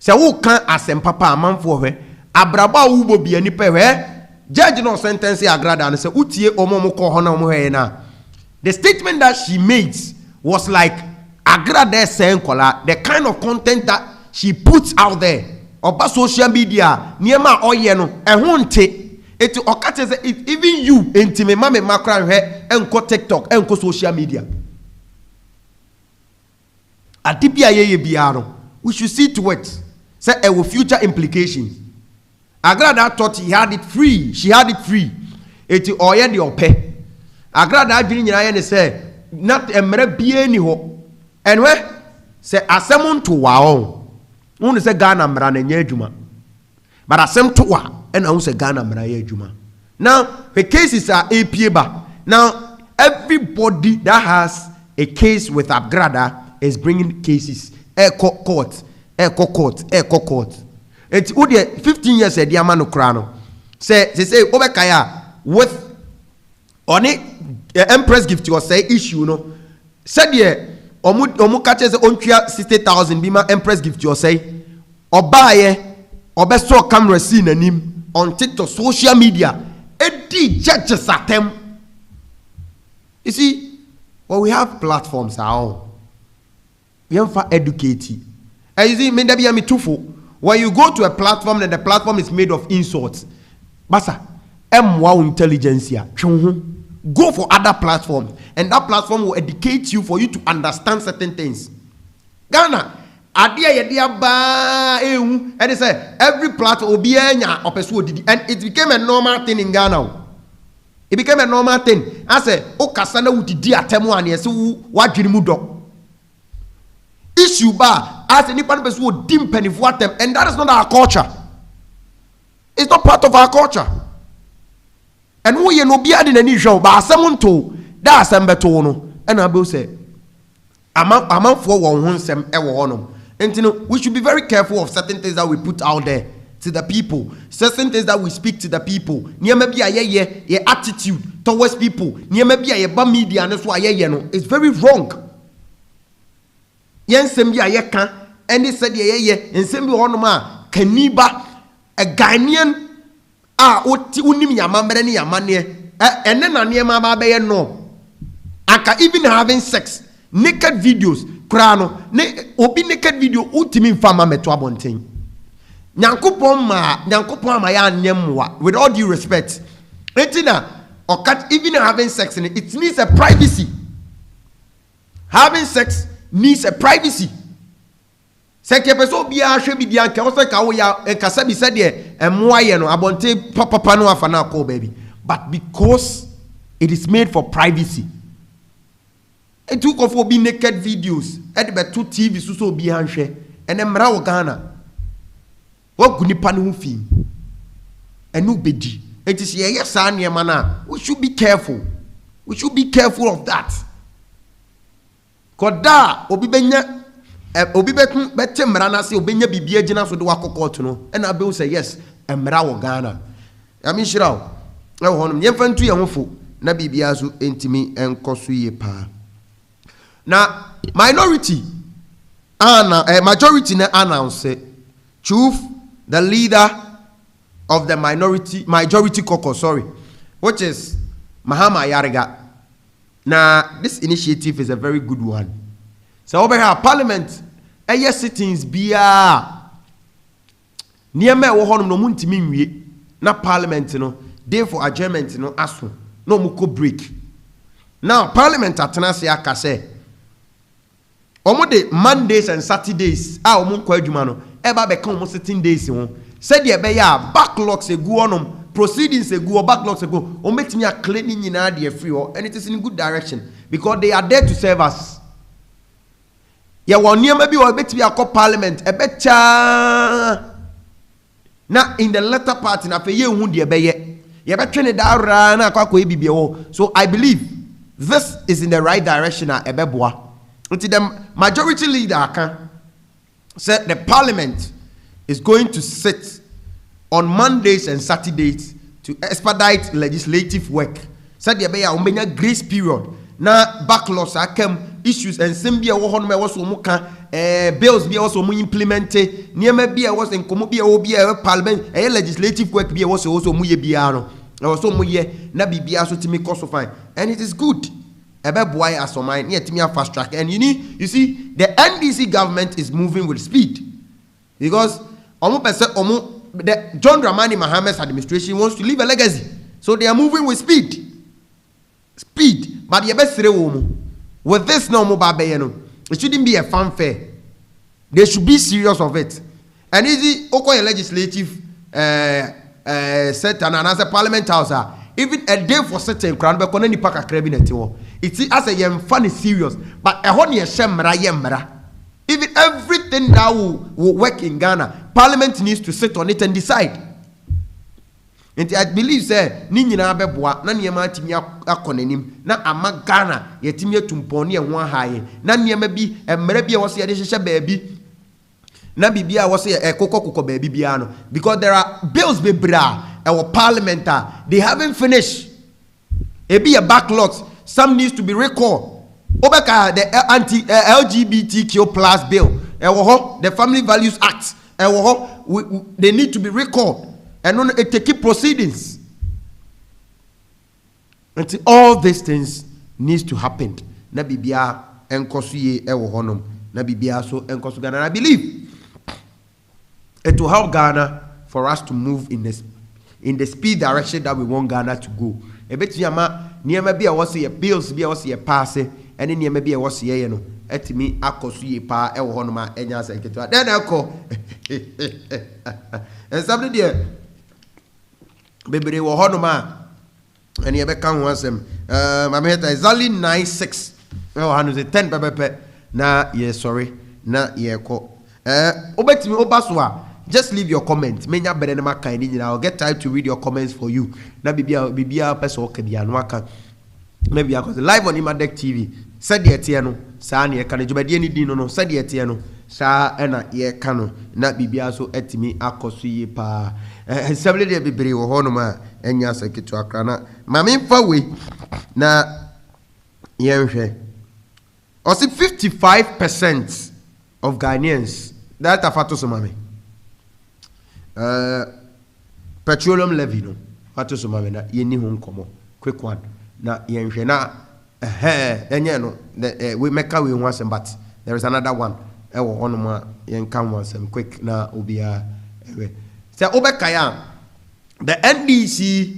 So who can asem papa amanfo hwe abraba wo bi ani pe hwe judge no sentence agrada and say utie omo ko ho na omo hwe na the statement that she made was like agrada saying kola the kind of content that she puts out there oba social media niema oye no ehun nte eti okate say even you intime mame makra hwe enko TikTok enko social media adibia ye biaro we should see to it say with future implications agrada thought he had it free she had it free eti oye de ope agrada adwini nyina ye ne say not emre bie ni ho enwe say asem to wa on won say Ghana mra na nya adwuma but asem to wa and won say Ghana mra ya adwuma now the cases are apieba now everybody that has a case with agrada is bringing cases court. And who the 15 years a diamano crano say obekaya with on it empress gift you say issue no said ye omu catches on 60,000 bima empress gift you say obaye obeso camera scene anim on TikTok social media edi judges atem you see well we have platforms our we have for educating. And you see, me too. When you go to a platform and the platform is made of insults, basa, intelligentsia. Go for other platforms, and that platform will educate you for you to understand certain things. Ghana, and they say every platform will be and it became a normal thing in Ghana. It became a normal thing. I say, oh, Kasana would di atemu and yes, what you mudo. Issue bar as any person would dim penny for them, and that is not our culture. It's not part of our culture. And we no be adding any show, but someone to that's a better no. And I will say, I'm for one sem ever on. And you know, we should be very careful of certain things that we put out there to the people, certain things that we speak to the people. Near maybe a attitude towards people. Near maybe a bad media, and that's why it's very wrong. Yensem ya yeka and said ye and sembi honoma kaniba a Ghanaian unim yamamre ni yamane and then near mama be no aka even having sex naked videos krano ne obi naked video ultimate fama meto abonten nyankopon ma ya nyemwa with all due respect or even having sex in it needs a privacy. Having sex needs a privacy. Second person be a should be the anchor Kasabi said there and Moyano Abonte Papa Pano Afana call baby. But because it is made for privacy. It took off for be naked videos at the 2 TV so be handshare and then Mrao Ghana. What could you fee? And no bedi. It is yes, mana. We should be careful. We should be careful of that. Koda obibenya obibekun bete mrana se obenya bibia gina so de wakokot no. And I will say yes, emra wo Ghana. I mean shiraw. E wo honom yemfantu ye hofo na bibia so entimi enkoso ye pa. Na minority majority na announce Chief the leader of the majority caucus, which is Mahama Yariga. Now, this initiative is a very good one. So over here, Parliament, sittings be near me wo honom no muntimi nwie na Parliament no day for adjournment no aso no muko break. Now Parliament atenase aka say omo de Mondays and Saturdays omo kwa adwuma no eba be kan omo sitting days ho said the beya backlogs egu onom proceedings egu or backlogs egu o metimi a cleaning nyina de free or and it is in good direction because they are there to serve us. Ya woniam bi o metimi akọ Parliament e becha na in the latter part na fe ye hu de beye ye betwene da ra na akọ ebibie wo. So I believe this is in the right direction a ebeboa. Until the majority leader said the Parliament is going to sit on Mondays and Saturdays to expedite legislative work. Said the beya umenya grace period. Na backlogs akem issues and simbia wo hono me wo so muka bills bi also mu implement niema bi e wo so nkomo bi e wo bi e parliament legislative work bi e wo so mu ye bia no e wo so mu ye na bibia so timi cost fine and it is good. Ebe boy asomai near timi fast track and you see the NDC government is moving with speed because the John Dramani Mahama's administration wants to leave a legacy. So they are moving with speed. But the best with this no mobile, it shouldn't be a fanfare. They should be serious of it. And easy okay legislative set and another parliament house. Even a day for certain crown but any pack a cabinet. It's as a young funny serious, but a honey a shemra yemra. Even everything that will work in Ghana, Parliament needs to sit on it and decide. And I believe say ni nyina beboa na niema atimi akonenim na ama Ghana yetimi atumponi e ho ahaye na niema bi emre bi e wose ye de hye baabi na bibia wose e kokokoko baabi bia no because there are bills be bra our Parliament they haven't finished. E be a backlogs, some needs to be recalled. Obeka the anti-LGBTQ plus bill, the Family Values Act, they need to be recalled and on a take proceedings. And all these things needs to happen. Na bibia enkosuye honum, na bibia so enkosu Ghana. And I believe it will help Ghana for us to move in the speed direction that we want Ghana to go. E beti ama niema bia wose ye bills bia wose ye pass and then maybe I was here, no. At me, I could see a pa, a honoma, and yes, I get to then I call. And somebody there, baby, they were honoma, and you ever come once them. My head is only 9-6. Oh, 110 pepe. Nah, yeah, sorry. Nah, yeah, call. Obet me, Obaswa. Just leave your comments. Menya better than my kind. I'll get time to read your comments for you. Now, be a person who can be anwaka. Maybe I was live on ETE3 TV. Said the Etiano, Sani, can you be any dino? Said the Etiano, Sa ena ye cano, not be so etimi akosi pa. And several day be brave or honoma, and yas a kit to a crana. Mammy Fawi na Yemshe. Or see 55% of Ghanaians that are fatos mami. Petroleum levy no fatos mami na yeni home como quick one. Na yenhwe na enye no we make we once but there is another one e wo honoma yen kan once quick na obia ewe say obekaya the NDC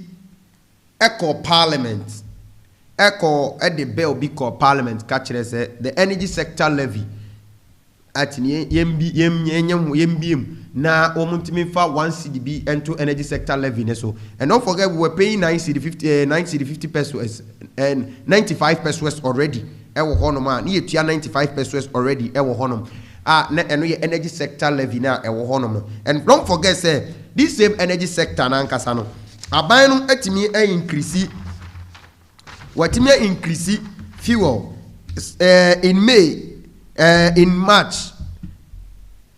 echo parliament echo the bill be called parliament catch the energy sector levy at yem na omuntimi fa 1 cedi into energy sector levy so and don't forget we were paying 9 cedi 50 pesos and 95 pesos already ewo honom a ne yetua 95 pesos already ewo honom na eno ye energy sector levy na ewo honom and don't forget say this same energy sector na nkasa no aban no atimi increase watimi increase fuel in May in March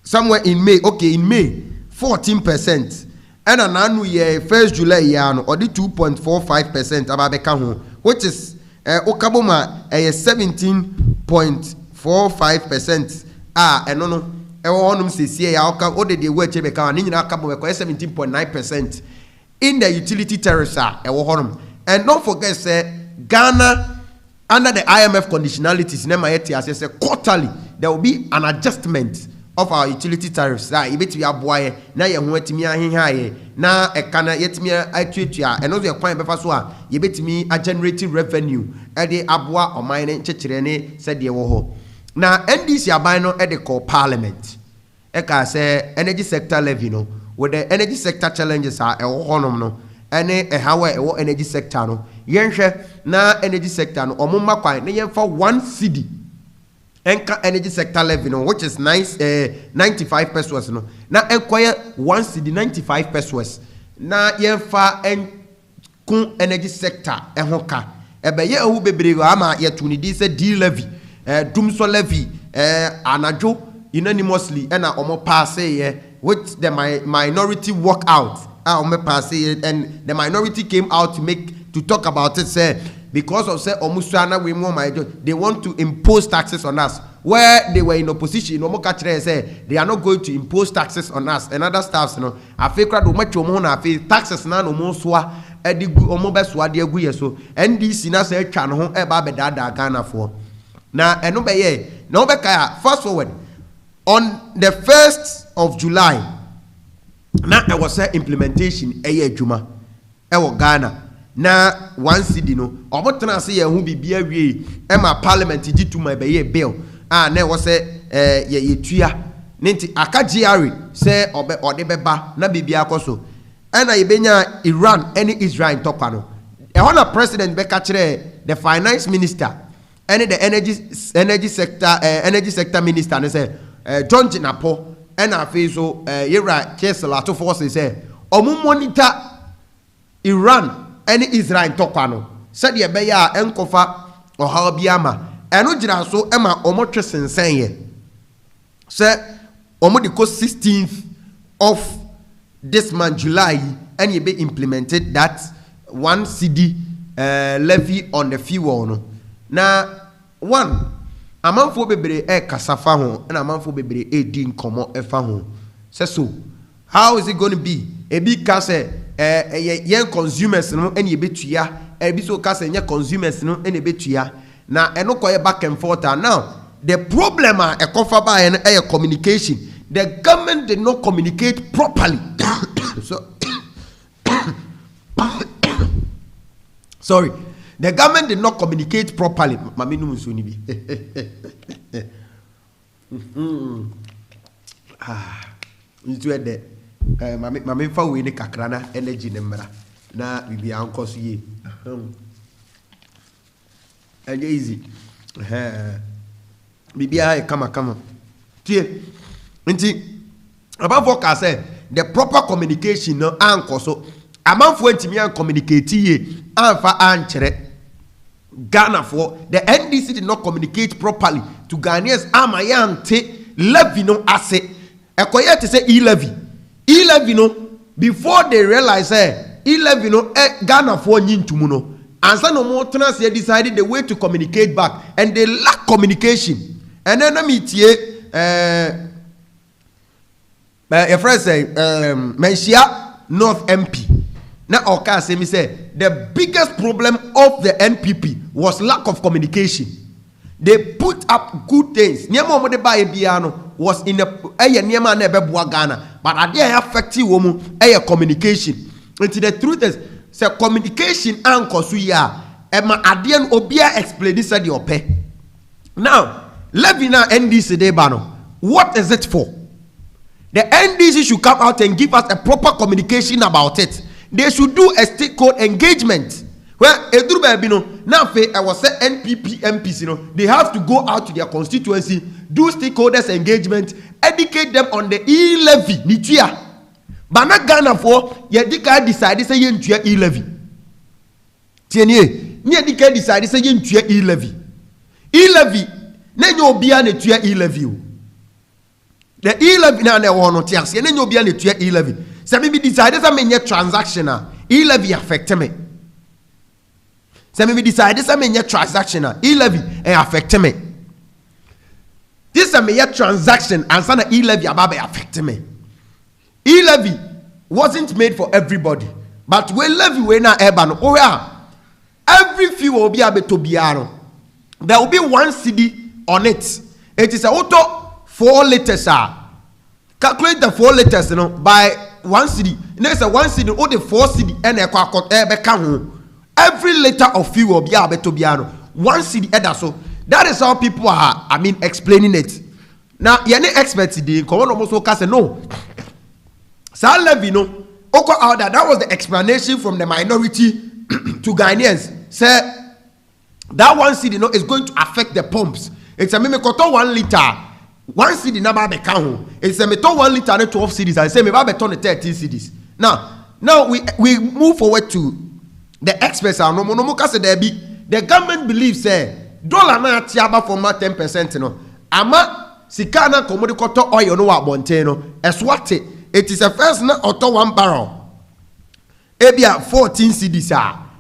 somewhere in May, okay, in May 14%, and an year 1st July year or the 2.45% ababeka ho, which is okaboma 17.45%. And no honum says here o de we chebeka ni nyina akabo 17.9% in the utility tariffs honum. And don't forget say Ghana under the IMF conditionalities nema yeti as say quarterly there will be an adjustment of our utility tariffs. Ibeti aboye na ye ho atimi ahehaye na ekana yetimi atuatua eno so ekwan befa so a yebetimi a generating revenue e de aboa oman ne chekere ne se de wo ho na NDC aban no e de call parliament e ka say energy sector levy no with the energy sector challenges are e wo honom no ene e hawe e wo energy sector no yenhwe na energy sector no omumma kwan ne yemfa 1 cedi enka energy sector levy no which is 95 pesos no na enkoye 1 cedi 95 pesos na yemfa enkun energy sector ehoka ebeye ehu bebre ama yetuni di se d levy dumso levy anajo unanimously na omo pass with the minority walkout omo pass and the minority came out to talk about it say because of say omusana we more my they want to impose taxes on us where they were in opposition omo ka kire say they are not going to impose taxes on us and other staffs no afekra do macho omo na afi taxes na no mo soa edigu omo be soa de agu yeso NDC na say atwa no ho e ba be dada Ghana for na eno be ye na obe ka fast forward on the 1st of July na there was a implementation adwuma e wo Ghana na 1 cedi no obotena se ye hu bibia wie e ma parliament gituma be ye bill na wo se ye tua nti aka GRE se obe ode beba na bibia akoso na ye benya Iran any Israel tokwa no e hona president be ka kire the finance minister and the energy sector minister ne say John Jinapo and afi so yera Chesla to force say omu monitor Iran any Israel tokwa no said ye be ya enkofa oha biama eno gira so ema omo twesensen ye say omo the 16th of this month July and ye be implemented that 1 cedi levy on the fuel no na one amanfo bebre kasafa ho na amanfo bebre di nkomo efa ho say so how is it going to be e bi ka say yen consumers no ene ebetua e bi so ka say yen consumers no ene ebetua na eno koye back and forth now the problem e kofa ba yen communication the government did not communicate properly so sorry the government did not communicate properly. Mami no muso ni bi. Itu ede. Mami fa we ni kakra na energy ne mra. Na bibi ankoso ye. And easy. Bibi ay kama. Tie. Nti abafo ka say the proper communication no ankoso. Amanfo antimi an communicate ye anfa anchere Ghana for the NDC did not communicate properly to Ghanaians amayante levy no ase ekoye te say e-levy no before they realize e-levy no Ghana for nyintumu no ansa no mo trans decided the way to communicate back and they lack communication and then me tie your friend say Menshia North MP now Oka say me say the biggest problem of the NPP was lack of communication. They put up good things. Niema mo de ba biano was in a niema na be boa Ghana, but ade affect woman communication. And the truth is say communication anko so ya e ma ade no obia explain this the ope. Now levy na NDC dey ba no, what is it for? The NDC should come out and give us a proper communication about it. They should do a stakeholder engagement. Well, eduru baby no, now I was say NPP MPs, you know, they have to go out to their constituency, do stakeholders engagement, educate them on the e-levy. Nitua. But not Ghana for yedika decide say yentua e-levy. Tienye, ni yedika decide say yentua e-levy. E-levy, na nyo bia ne tua e-levy. The e-levy na na wono tiase, na nyo bia ne tua e-levy. Se me decide say me transaction e-levy affect me. Se me decide say me transaction e-levy affect me. This is a transaction and sana e-levy about affect me. E-levy wasn't made for everybody, but we levy we na urban. Oh yeah, every few will be able to be there will be 1 cedi on it. It is a auto 4 liters. Calculate the 4 liters, you know, by 1 cedi. Next, 1 cedi, all the 4 cedi and a quack every liter of fuel will be able to be 1 cedi. So that is how people are. I mean, explaining it. Now, you're not experts today. Come on, almost say no. So levy no. Out that was the explanation from the minority to Ghanaians. Say that 1 cedi no is going to affect the pumps. It's a me koto 1 liter. 1 cedi na ba be kan. It's a me to 1 liter na 12 cedis. I say me ba be ton 13 cedis. Now we move forward to the experts. No say there be the government believes say dollar na tiaba for 10% no. Ama sikana komodi koto oil no wa bonte no. Eswate. It is a first na auto 1 barrel. Ebia 14 cedis.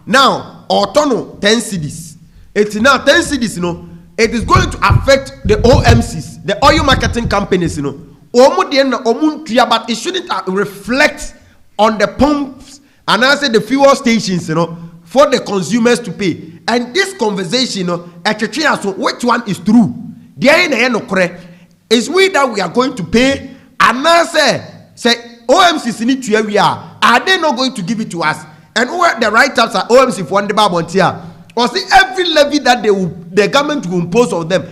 Now auto no 10 cedis. It's now 10 cedis, you know. It is going to affect the OMCs, the oil marketing companies, you know. But it shouldn't reflect on the pumps and I say the fuel stations, you know, for the consumers to pay. And this conversation, you know, which one is true? Is we that we are going to pay, and I say OMCs need to we are they not going to give it to us? And where the write-ups are OMC for the Babontia. Or see every levy that the government will impose on them,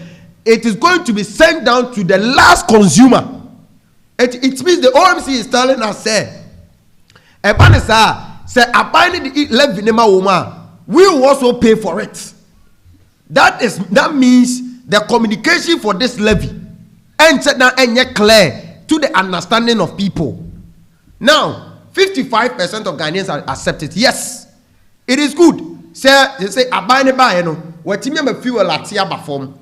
it is going to be sent down to the last consumer. It means the OMC is telling us, say abiding the levy nema woma, we will also pay for it. That means the communication for this levy and clear to the understanding of people. Now 55% of Ghanaians are accepted. Yes, it is good. They say abane ba no watimi am fuel atia ba form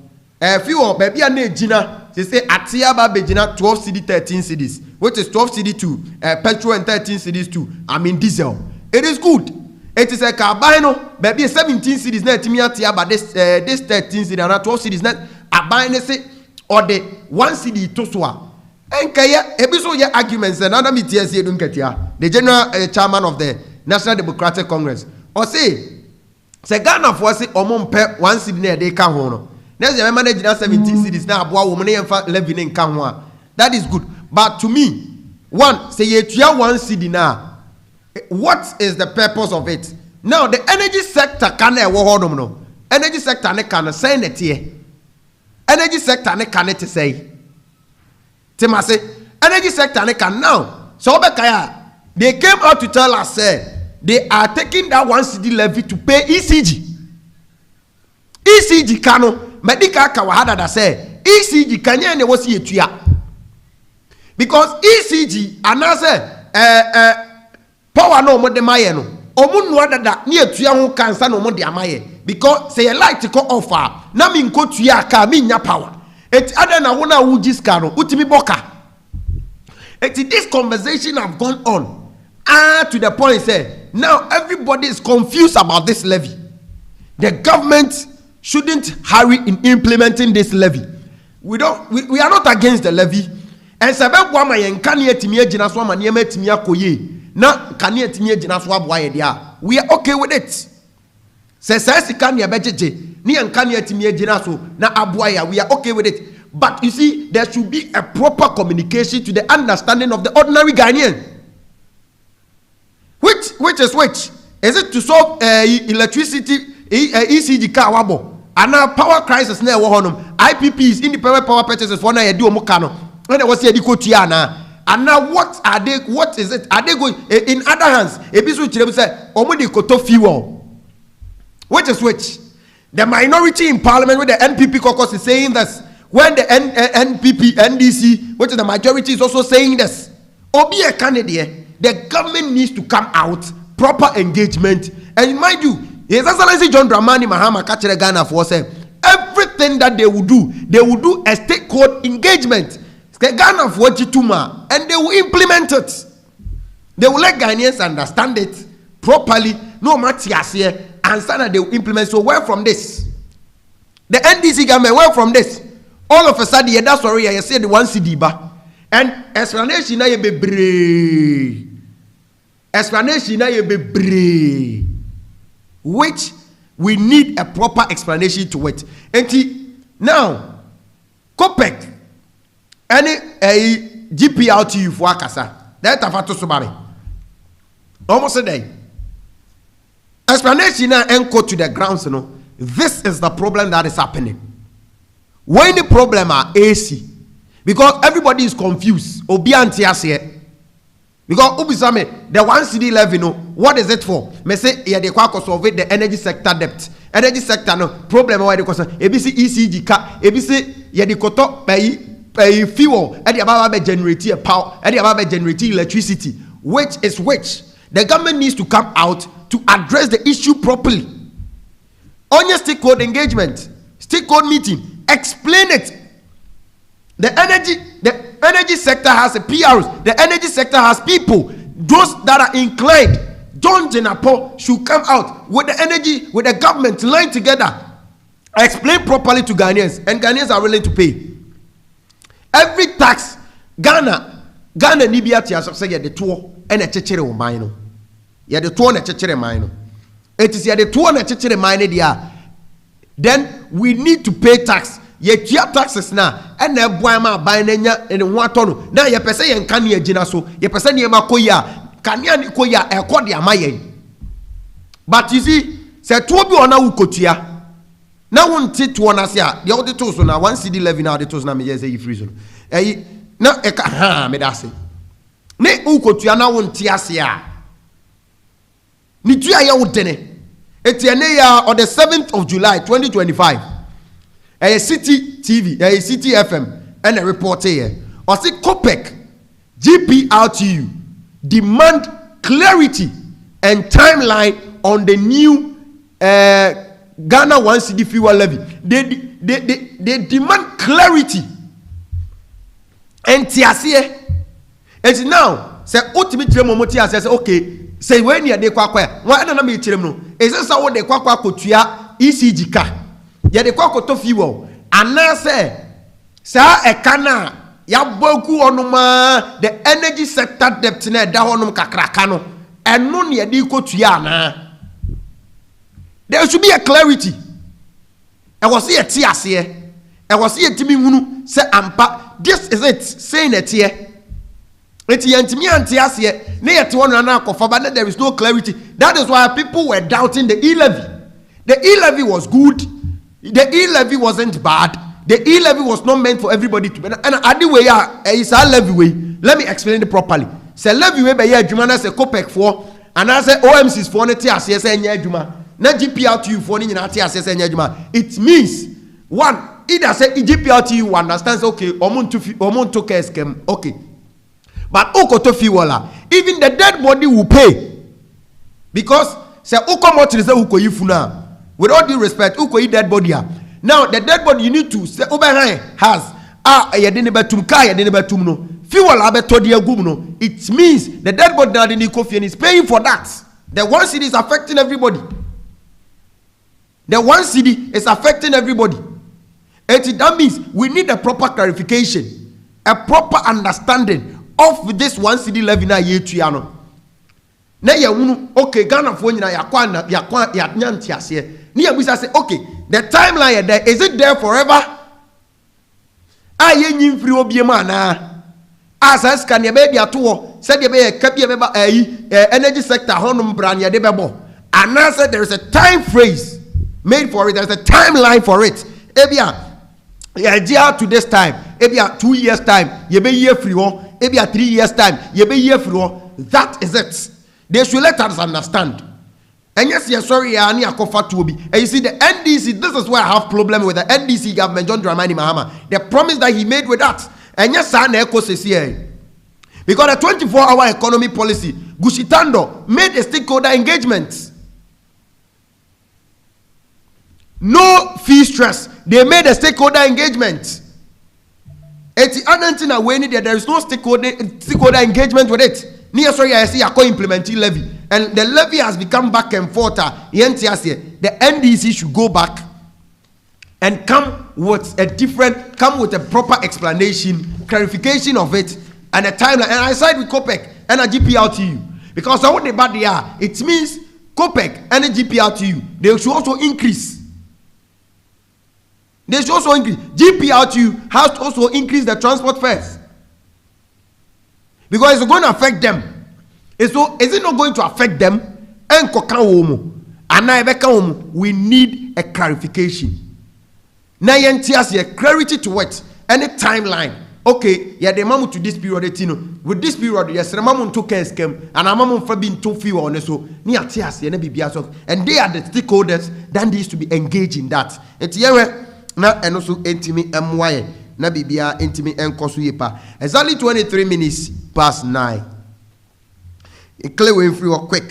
fuel baby na gina. They say atia ba be gina 12 cedi 13 cedis, which is 12 cedi to petrol and 13 cedis to I mean diesel. It is good. It is a carbine no baby 17 cedis na timi atia ba this 13 cedis and 12 cedis na abane say or the 1 cedi to so enkaya ebiso ye arguments and other meetings here dunketia the general chairman of the National Democratic Congress or say Ghana for say omompe 1 cedi na dey ka ho no. Next year manage na 17 cedis na aboa wo na yemfa levy ne nka ho a. That is good. But to me, one say you tua 1 cedi na. What is the purpose of it? Now the energy sector can e wo hodom no. Energy sector ne kan say na tie. Energy sector ne kan te say. Timase energy sector ne kan now. So obekaya they came out to tell us say they are taking that 1 cedi levy to pay ECG. ECG kano medical kawahada that say ECG kanya ne wasi etua. Because ECG anase power no mo de maye no. Omu no dada ne etua ho cancer no mo de amaye. Because say light ko offer na mi nko tua ka mi nya power. It other na wona wuji ska no utimi boka. This conversation have gone on to the point say now everybody is confused about this levy. The government shouldn't hurry in implementing this levy. We are not against the levy. And sabe kwa ma yen kane etimi agina so ma niam etimi akoye na kane etimi agina so aboa ye dia. We are okay with it. Say sika ne bejeje ni yen kane etimi agina so na aboa ya. We are okay with it. But you see, there should be a proper communication to the understanding of the ordinary Ghanaian. Which is which? Is it to solve electricity ECG car wabo? And now power crisis na ewo honum. IPPs, independent power purchases for na yedi omo kano. When they was here di kotua na. And now what are they? What is it? Are they going in other hands? Ebisu chire say omo di koto fuel. Which is which? The minority in parliament with the NPP caucus is saying this. When the NPP, NDC, which is the majority, is also saying this. Obi a candidate, the government needs to come out, proper engagement. And mind you, His Excellency John Dramani Mahama Kachere Ghana for say everything that they will do a stakeholder engagement. Ghana for Jituma, and they will implement it. They will let Ghanaians understand it properly. No matter here, and that they will implement. So where from this? The NDC government, where from this? All of a sudden, yeah, that's sorry, I said the one CD ba. And explanation na ye bebre. Explanation na ye bebre. Which we need a proper explanation to it. And now, COPEC, any GPRTU for Akasa, that afato sobare. Almost a day. Explanation now anchor to the grounds, you know. This is the problem that is happening. When the problem are AC, because everybody is confused. Obiantiase. Because Ubisame, the 1 CD level, you know, what is it for? Me say, yeah, they can solve it, the energy sector debt. Energy sector, no problem. Why they cause ABC ECG car, ABC, yeah, the koto pay fuel, and the ababa generate power, and the ababa generate electricity. Which is which? The government needs to come out to address the issue properly. On your stakeholder engagement, stakeholder meeting, explain it. The energy sector has a PRs. The energy sector has people. Those that are inclined, John Jenapo should come out with the energy, with the government, line together, explain properly to Ghanaians, and Ghanaians are willing to pay. Every tax, Ghana Nibia Tia say the tour and a chechere o mine. Yeah, the tour and a chechere mine. It is the tour and a chechere mine there. Then we need to pay tax. Ye tia taxes na and na boyama buy nenya in one ton. Now ye pese yen kan ye gina so ye pese ni ma koya kania ni koya e ko de amaye. But you see, say to bi ona wukotua. Na wonte to ona se a de odi to so na 1 CD 11 na de to so na me ye say free so. Na e ka ha me da se. Ne wukotua na wonte ase a. Ni tua ye wodene. Etiene ya on the 7th of July 2025. A City TV, a City FM, and a reporter here. Or say COPEC, GPRTU demand clarity and timeline on the new Ghana 1 CD fuel levy. They demand clarity. And tiasie. And now, say ultimately momoti says okay. Say when you are de kwakwa. Why don't me tell no? Is this how de kwakwa kotua ECG car? Ya de kwakwa to fuel. And now say e kana ya boku onuma the energy sector debt na da honum kakraka no. Eno ne de kotua na. There should be a clarity. E was here tiase. E was here timi hunu say ampa this is it saying it here. There is no clarity. That is why people were doubting the e-levy. The e-levy was good. The e-levy wasn't bad. The e-levy was not meant for everybody to be. And it's a levy way. Let me explain it properly. Say levy way by year Jumana say COPEC for, and I say OMCs for ne TACS and Juma. Na GPRTU for ni na TACS and Juma. It means one either say GPRTU understands okay, omuntu keskem okay. But Okoto Fiwala, even the dead body will pay. Because say Okomotri say Uko Yifuna. With all due respect, Uko yi dead body. Now the dead body you need to say Oberheim has yadinibetum ka yadinibetum no. Fiwala beto dia gumno. It means the dead body now the Kofi is paying for that. The 1 CD is affecting everybody. The 1 CD is affecting everybody. That means we need a proper clarification, a proper understanding of this 1 CD levy na ye tuano. Na ye wunu okay Ghana for nyina yakwa nyanti ase. Ni abusa say okay the timeline there is it there forever? Aye nyim free obiema na. Asas kan ye be dia to said ye be ka be energy sector honum bran ye de bebo. And I said there is a time phrase made for it. There's a timeline for it. Yeah, to this time. 2 years time. You be year free. 3 years time. You be year free. That is it. They should let us understand. And yes, sorry, and you see the NDC. This is where I have problem with the NDC government, John Dramani Mahama. The promise that he made with that. And yes, because the 24-hour economy policy, Gushitando made a stakeholder engagement. No fee stress. They made a stakeholder engagement. There is no stakeholder engagement with it. I see a implementing levy, and the levy has become back and forth. The NDC should go back and come with a proper explanation, clarification of it, and a timeline. And I side with COPEC and a GPLTU, because what the bad they are, it means COPEC and a GPLTU, they should also increase. They should also increase. GPLTU has to also increase the transport fares, because it's going to affect them. Is it not going to affect them? We need a clarification. Now, clarity to what? Any timeline. Okay, yeah, the mamu to this period, with this period, yes, the mamu to case came, and a mamu for being too few on so near Tias, and they are the stakeholders that needs to be engaged in that. It's na and also intimi MY na bibia intimi enkoso yepa. Exactly 23 minutes past 9. Clear way free or quick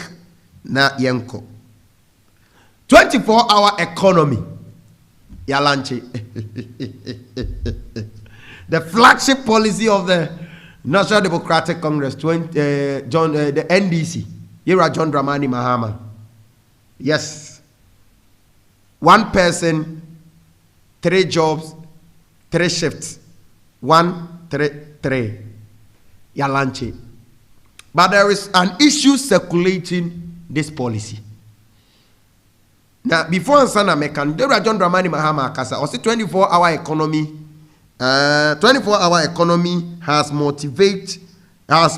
na yenko. 24-hour economy. Yalanche. The flagship policy of the National Democratic Congress, the NDC. Here are John Dramani Mahama. Yes. 1 person, 3 jobs, 3 shifts. 1, 3, 3. Yalanche. But there is an issue circulating this policy. Now, before Sana Mekan, there are John Dramani Mahama Kasa, or say 24-hour economy. 24-hour economy has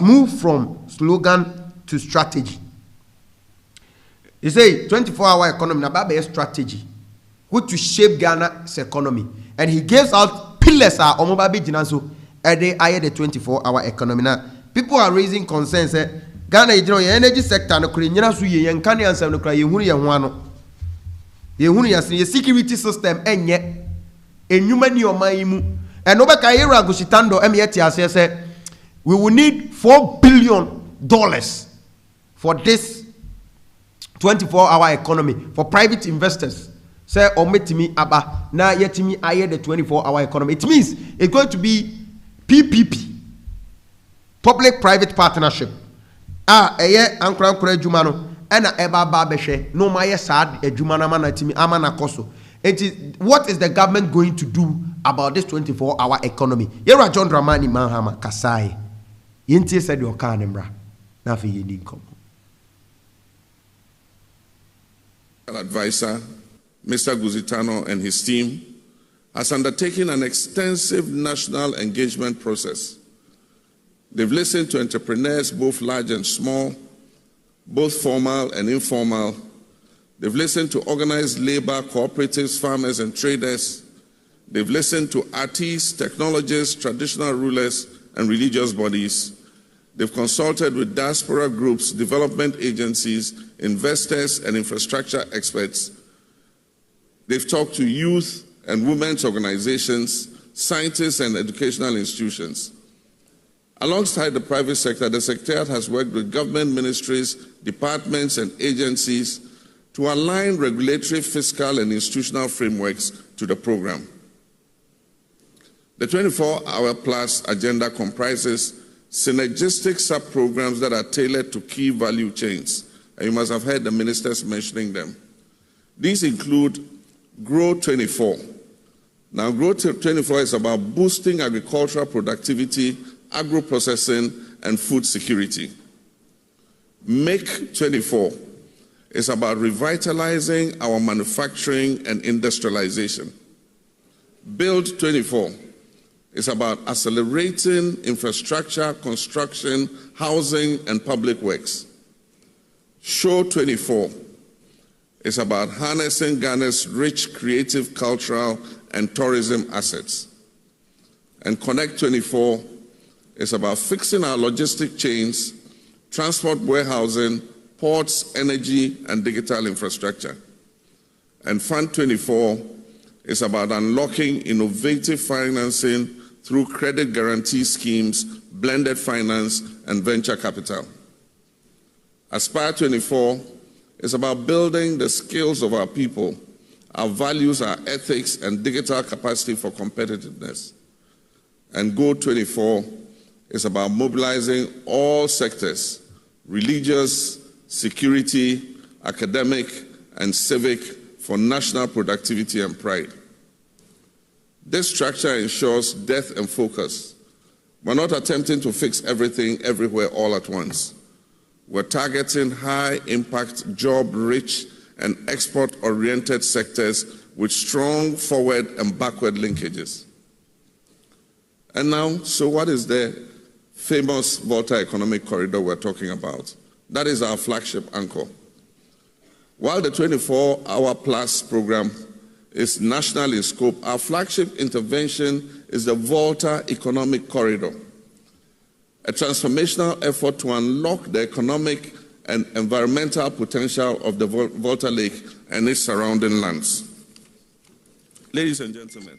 moved from slogan to strategy. You say 24-hour economy, na a strategy, which to shape Ghana's economy. And he gives out pillars are omobabi jinanso and they are the 24-hour economy. Now, people are raising concerns. Ghana is energy sector no kuri nyina so ye yanka ne ansam no kura ye hunu ye ho ano. Ye hunu ya security system enye enwuma ni oman mu. And Obeka Era Gushitando MYT said we will need $4 billion for this 24-hour economy for private investors. Say ometimi aba na yetimi aye the 24-hour economy. It means it's going to be PPP, public-private partnership. Eye ankra jumano ena eba ba behwe no maye sad ejumana manatimi amana koso. What is the government going to do about this 24-hour economy? Yera John Dramani Mahama Kasai. Yinti said your canembra. Nafi yinkom. Advisor, Mr. Guzitano and his team has undertaken an extensive national engagement process. They've listened to entrepreneurs, both large and small, both formal and informal. They've listened to organized labor, cooperatives, farmers, and traders. They've listened to artists, technologists, traditional rulers, and religious bodies. They've consulted with diaspora groups, development agencies, investors, and infrastructure experts. They've talked to youth and women's organizations, scientists, and educational institutions. Alongside the private sector, the Secretariat has worked with government ministries, departments, and agencies to align regulatory, fiscal, and institutional frameworks to the program. The 24-hour plus agenda comprises synergistic sub-programs that are tailored to key value chains, and you must have heard the ministers mentioning them. These include Grow 24. Now, Grow 24 is about boosting agricultural productivity, agro-processing, and food security. Make 24 is about revitalizing our manufacturing and industrialization. Build 24 is about accelerating infrastructure, construction, housing, and public works. Show 24 is about harnessing Ghana's rich creative, cultural, and tourism assets. And Connect 24 is about fixing our logistic chains, transport warehousing, ports, energy, and digital infrastructure. And Fund 24 is about unlocking innovative financing through credit guarantee schemes, blended finance, and venture capital. Aspire 24 is about building the skills of our people, our values, our ethics, and digital capacity for competitiveness. And Go 24 is about mobilizing all sectors, religious, security, academic, and civic, for national productivity and pride. This structure ensures depth and focus. We're not attempting to fix everything everywhere all at once. We're targeting high-impact, job-rich, and export-oriented sectors with strong forward and backward linkages. And now, so what is the famous Volta Economic Corridor we're talking about? That is our flagship anchor. While the 24-hour plus program is national in scope, our flagship intervention is the Volta Economic Corridor, a transformational effort to unlock the economic and environmental potential of the Volta Lake and its surrounding lands. Ladies and gentlemen,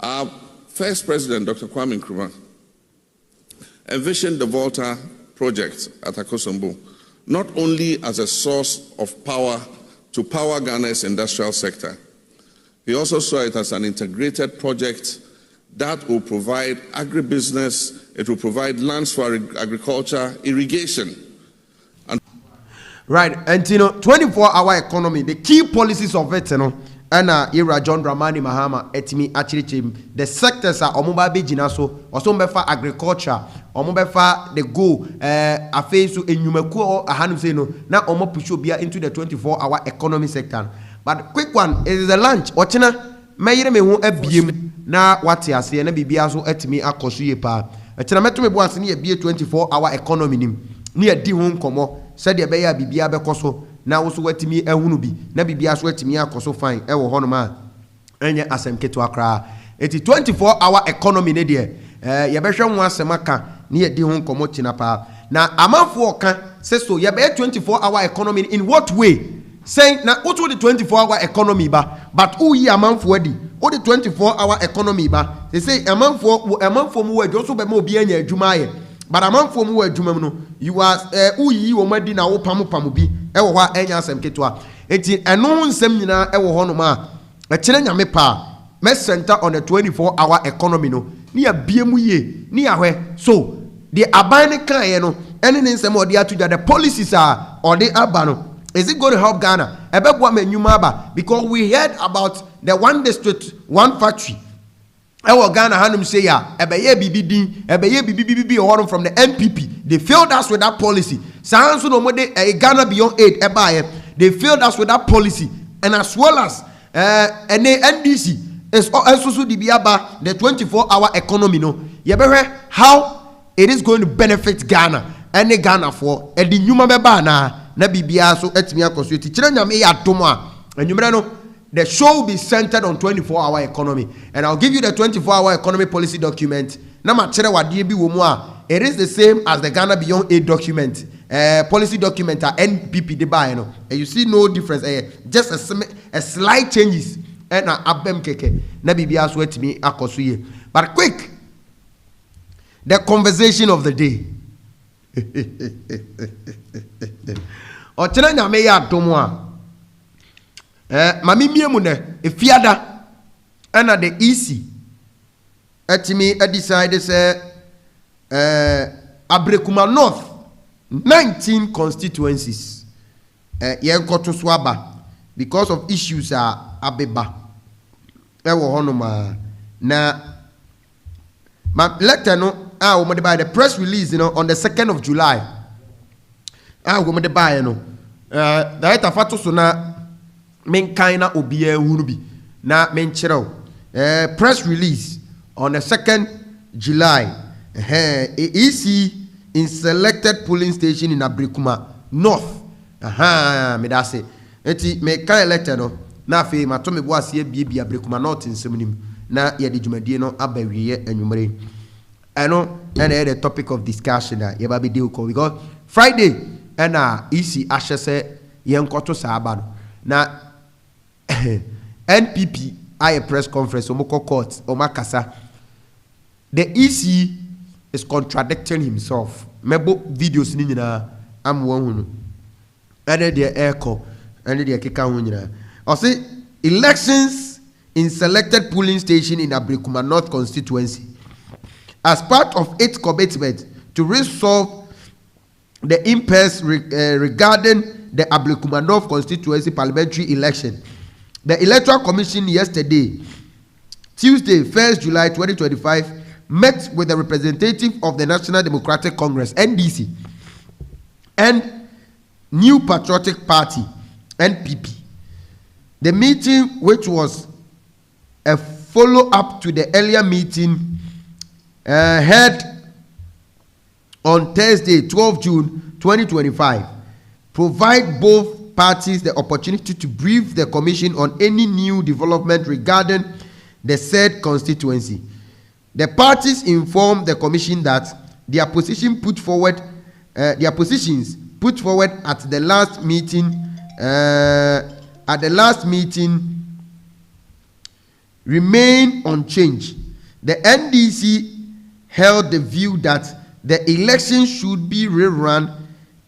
our first president, Dr. Kwame Nkrumah, envisioned the Volta project at Akosombo not only as a source of power to power Ghana's industrial sector. He also saw it as an integrated project that will provide agribusiness, it will provide lands for agriculture, irrigation. Right, and 24-hour economy, the key policies of it, and Ira John Dramani Mahama etimi actually the sectors are omobabe jinaso also mbefa agriculture omobefa the go afesu enyumaku ahanum say no na omo push obia into the 24-hour economy sector. But quick one is the lunch ochina meyire me hu abiem na wate ase na bibia so etimi akoso ye pa echina meto me bo ase ne bie 24-hour economy nim ne adi hu nkomo said de be ya bibia be koso na woso watimi ehunu bi na bibia so watimi akoso fine e wo hono ma enye asem keto akra eti 24-hour economy ne de ye behwe ho asem aka ne ye di ho nkomo tina pa na amanfo oka se so ye be 24-hour economy in what way saying na what the 24-hour economy ba but who yi amanfo adi o the 24-hour economy ba they say amanfo mu wadwo so be ma obi anya adwuma aye but amanfo mu adwuma mu no you are who yi wo madi na wo pamu bi ewo hwa enya asem ketwa eti eno nsem nyina ewo ho no ma e kire nyame pa me center on the 24-hour economy no ni ya biemu ye ni ya hwe so the abane kan ye no ene ne nsem odi atuja the policies are odi aba no is it going to help Ghana ebebo ma nyuma aba because we heard about the one district one factory ewo Ghana hanum say ya ebeye bibidin ebeye bibibibi or from the NPP they failed us with that policy sanso no mo de Ghana beyond aid ebaye they failed us with that policy and as well as NDC is also the biaba the 24-hour economy no yebehwe how it is going to benefit Ghana and Ghana for e di nyuma beba na bibia so etimi akoso eti kire nyame ya domo a enwumre no the show will be centered on 24-hour economy and I'll give you the 24-hour economy policy document na ma kire wade bi wo mu a it is the same as the Ghana beyond aid document policy document NPP de buy no and you see no difference just a slight changes and abem keke na bibia so etimi akoso ye but quick the conversation of the day o kire nyame ya domo a mami miemu ne efiada ana the EC etimi decide say Obretuoba North 19 constituencies yen koto so aba because of issues abeba e wo honoma na ma letter no we made by the press release on the 2nd of July we made by director fato so na men kaina obia hunu bi na men kyerɛw press release on the 2nd July EC in selected polling station in Obretuoba North me da say enti me kan letter no na afi ma to me bo ase bia Abrekuma North nsem nim na ye de dwumadie no abawiye anwumre eno na the topic of discussion ya ba be dey ko because Friday and EC ahye yenkoto saaba no na NPP a press conference omoko court omakasa the EC is contradicting himself mebo videos ni nyina amwo hunu ene de echo ene de keka hu nyina o say elections in selected polling station in Abrekuma North constituency as part of its commitment to resolve the impasse regarding the Abrekuma North constituency parliamentary election. The Electoral Commission yesterday, Tuesday, 1st July 2025, met with the representative of the National Democratic Congress, NDC, and New Patriotic Party, NPP. The meeting, which was a follow-up to the earlier meeting held on Thursday, 12 June 2025, provide both parties the opportunity to brief the Commission on any new development regarding the said constituency. The parties informed the Commission that their positions put forward at the last meeting remain unchanged. The NDC held the view that the election should be rerun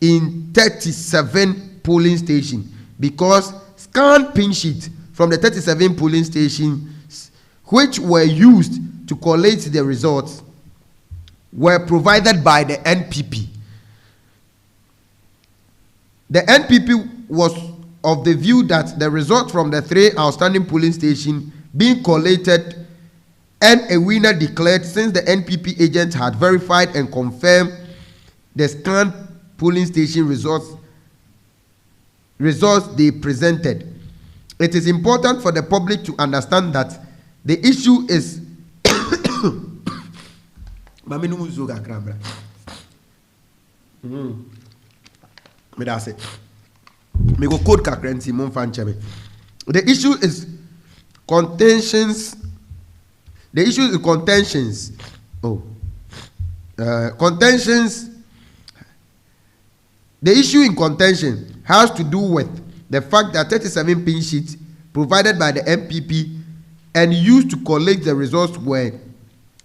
in 37 polling stations because scanned pin sheets from the 37 polling stations which were used to collate the results were provided by the NPP. The NPP was of the view that the result from the 3 outstanding polling stations being collated and a winner declared since the NPP agents had verified and confirmed the scanned polling station results they presented. It is important for the public to understand that the issue is the issue is contentions. The issue is contentions. Contentions. The issue in contention has to do with the fact that 37 pin sheets provided by the MPP and used to collect the results were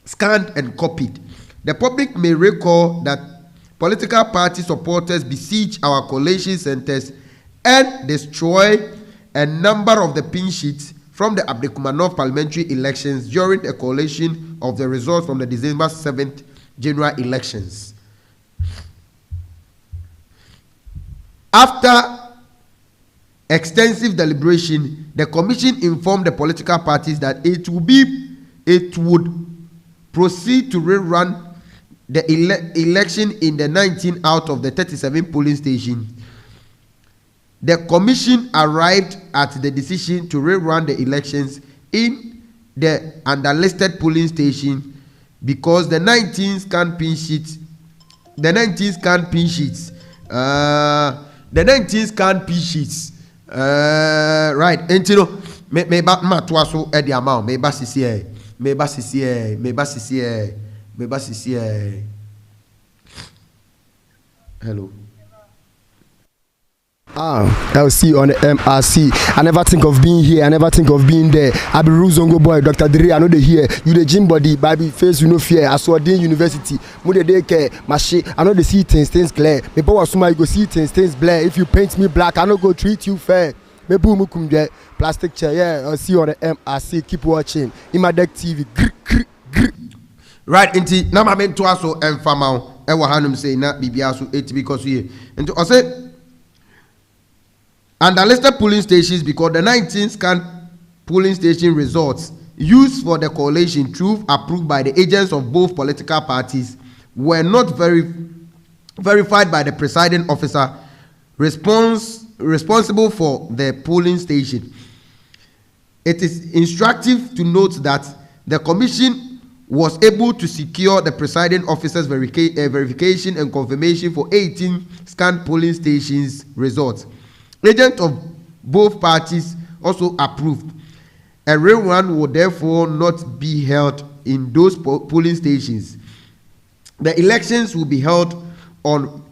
scanned and copied. The public may recall that political party supporters besieged our collation centers and destroyed a number of the pin sheets from the Abrekuma North parliamentary elections during the collation of the results from the December 7th general elections. After extensive deliberation, the commission informed the political parties that it would proceed to rerun the election in the 19 out of the 37 polling stations. The commission arrived at the decision to rerun the elections in the underlisted polling station because the 19 scanned pin sheets, right, and you know, me ba matwaso e di amount, me ba sisi hello. I'll see you on the MRC. I never think of being here. I never think of being there. I be Ruzongo boy, Dr. Dre. I know they here. You the gym body, baby face, you no fear. I saw Dean University. Mude day care, my shit. I know they see things clear. Me boy asuma you go see things blare. If you paint me black, I no go treat you fair. Me boom mukumje plastic chair. Yeah, I'll see you on the MRC. Keep watching. ETE3 TV. Right, inti na ma me to aso emfama e wa hanum say na bibia so eti because we into I say underlisted polling stations because the 19 scanned polling station results used for the collation through approved by the agents of both political parties were not verified by the presiding officer responsible for the polling station. It is instructive to note that the commission was able to secure the presiding officer's verification and confirmation for 18 scanned polling stations results. Agents of both parties also approved. A rerun will therefore not be held in those polling stations. The elections will be held on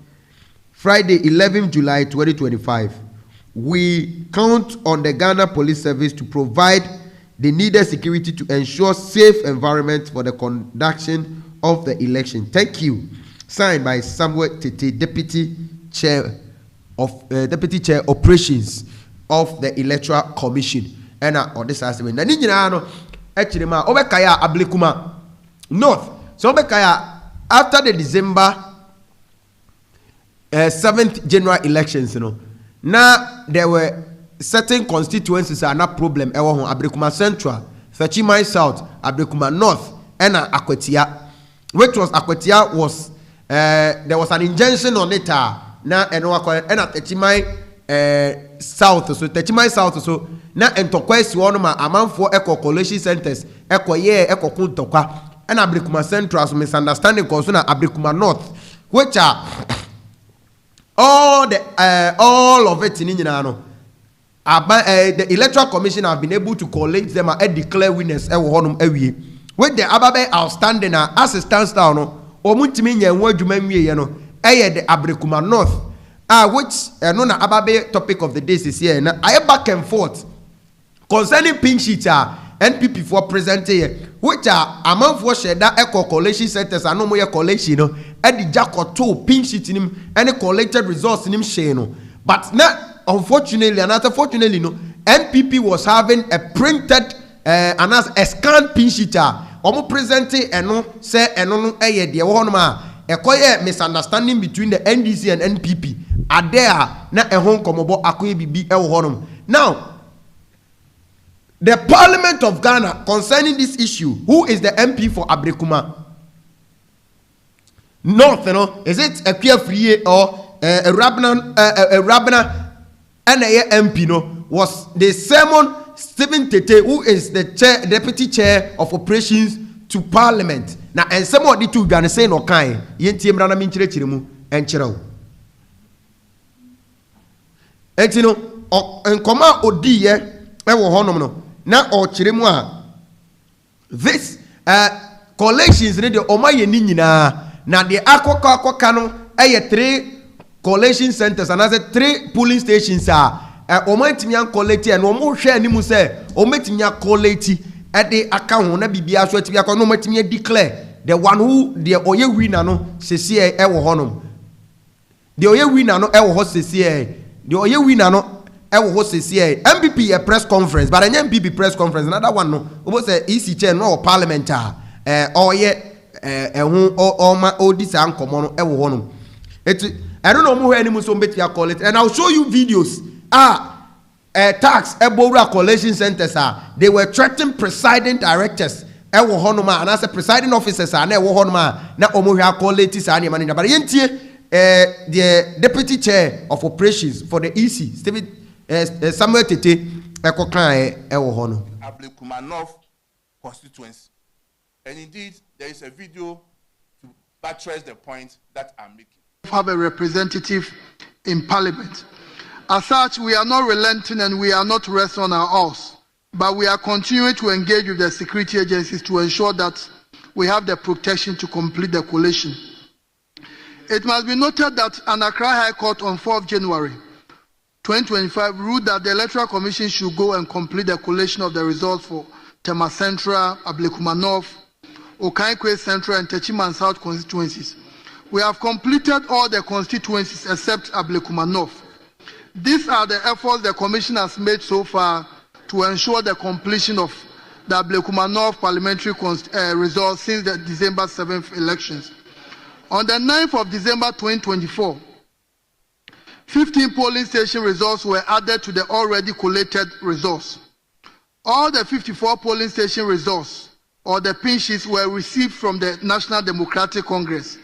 Friday, 11 July 2025. We count on the Ghana Police Service to provide the needed security to ensure safe environment for the conduction of the election. Thank you. Signed by Samuel Tete, Deputy Chair Operations of the Electoral Commission. And on this aspect, na ninyina no actually ma obekaya Ablekuma North. So obekaya after the December 7th general elections, you know. Now there were certain constituencies are not problem. Ablekuma Central, Fechimai South, Ablekuma North, and Akwetia, which was Akwetia was there was an injunction on it. Now and Fechimai South, so Fechimai South, so now and Tokwesi one ma amount for eco collation centers, eco kuntokwa, and Ablekuma Central, so misunderstanding concern Ablekuma North, which are all of it in Indiana. The Electoral Commission have been able to collate them and declare winners with the Ababe outstanding as it stands down, or Muntiminia and Wajumemi, the Ablekuma North, which no Ababe topic of the day is here. Now I back and forth concerning pink sheets NPP for present here, which are among for share that eco collation centers are no more collation, and the jack or two pink sheet in him and the collected results in him share. But not unfortunately and unfortunately, NPP was having a printed and as a scanned pink sheet. Almost presented and no say and no a dear one a quiet misunderstanding between the NDC and NPP. Are there not a home come about Akwe honum. Now the Parliament of Ghana concerning this issue, who is the MP for Ablekuma North, is it a Pierre Free or a Rabna and a MP, was the Sermon Stephen Tete, who is the Deputy Chair of Operations to Parliament. Now, and some of the two Ghana say no kind, Yentim Rana Minchire Chirimu and Chirau. And Koma Odi, Ewo Honomo. Now, or Chirimwa, this collections in the Omaye Nina, now the Aqua Cano, three collation centers, and as 3 polling stations are Omatimian collecting and Omo share Nimuse, Ometimia collati at the account, Bibia, so Tiaconomatimia declare the one who the Oye winner no, Cecia Ewo Honum. The Oye winner no Ewo Cecia, the Oye winner no. MPP a press conference, but an MPP press conference, another one no. Was a EC chair no parliament or my old this and common ever. I don't know who any Muslim call it, and I'll show you videos. Tax Ebora collation centers they were threatening presiding directors. And as a presiding officers are now Omoha collectors and money. But the deputy chair of operations for the EC, Stephen. Samuel Tete, Ablekuma North constituency. And indeed, there is a video to buttress the point that I'm making. Have a representative in Parliament. As such, we are not relenting and we are not resting on our oars, but we are continuing to engage with the security agencies to ensure that we have the protection to complete the collation. It must be noted that an Accra High Court on 4th January 2025 ruled that the Electoral Commission should go and complete the collation of the results for Tema Central, Ablekuma North, Okaikwe Central, and Techiman South constituencies. We have completed all the constituencies except Ablekuma North. These are the efforts the Commission has made so far to ensure the completion of the Ablekuma North parliamentary results since the December 7th elections. On the 9th of December 2024, 15 polling station results were added to the already collated results. All the 54 polling station results or the pin sheets were received from the National Democratic Congress.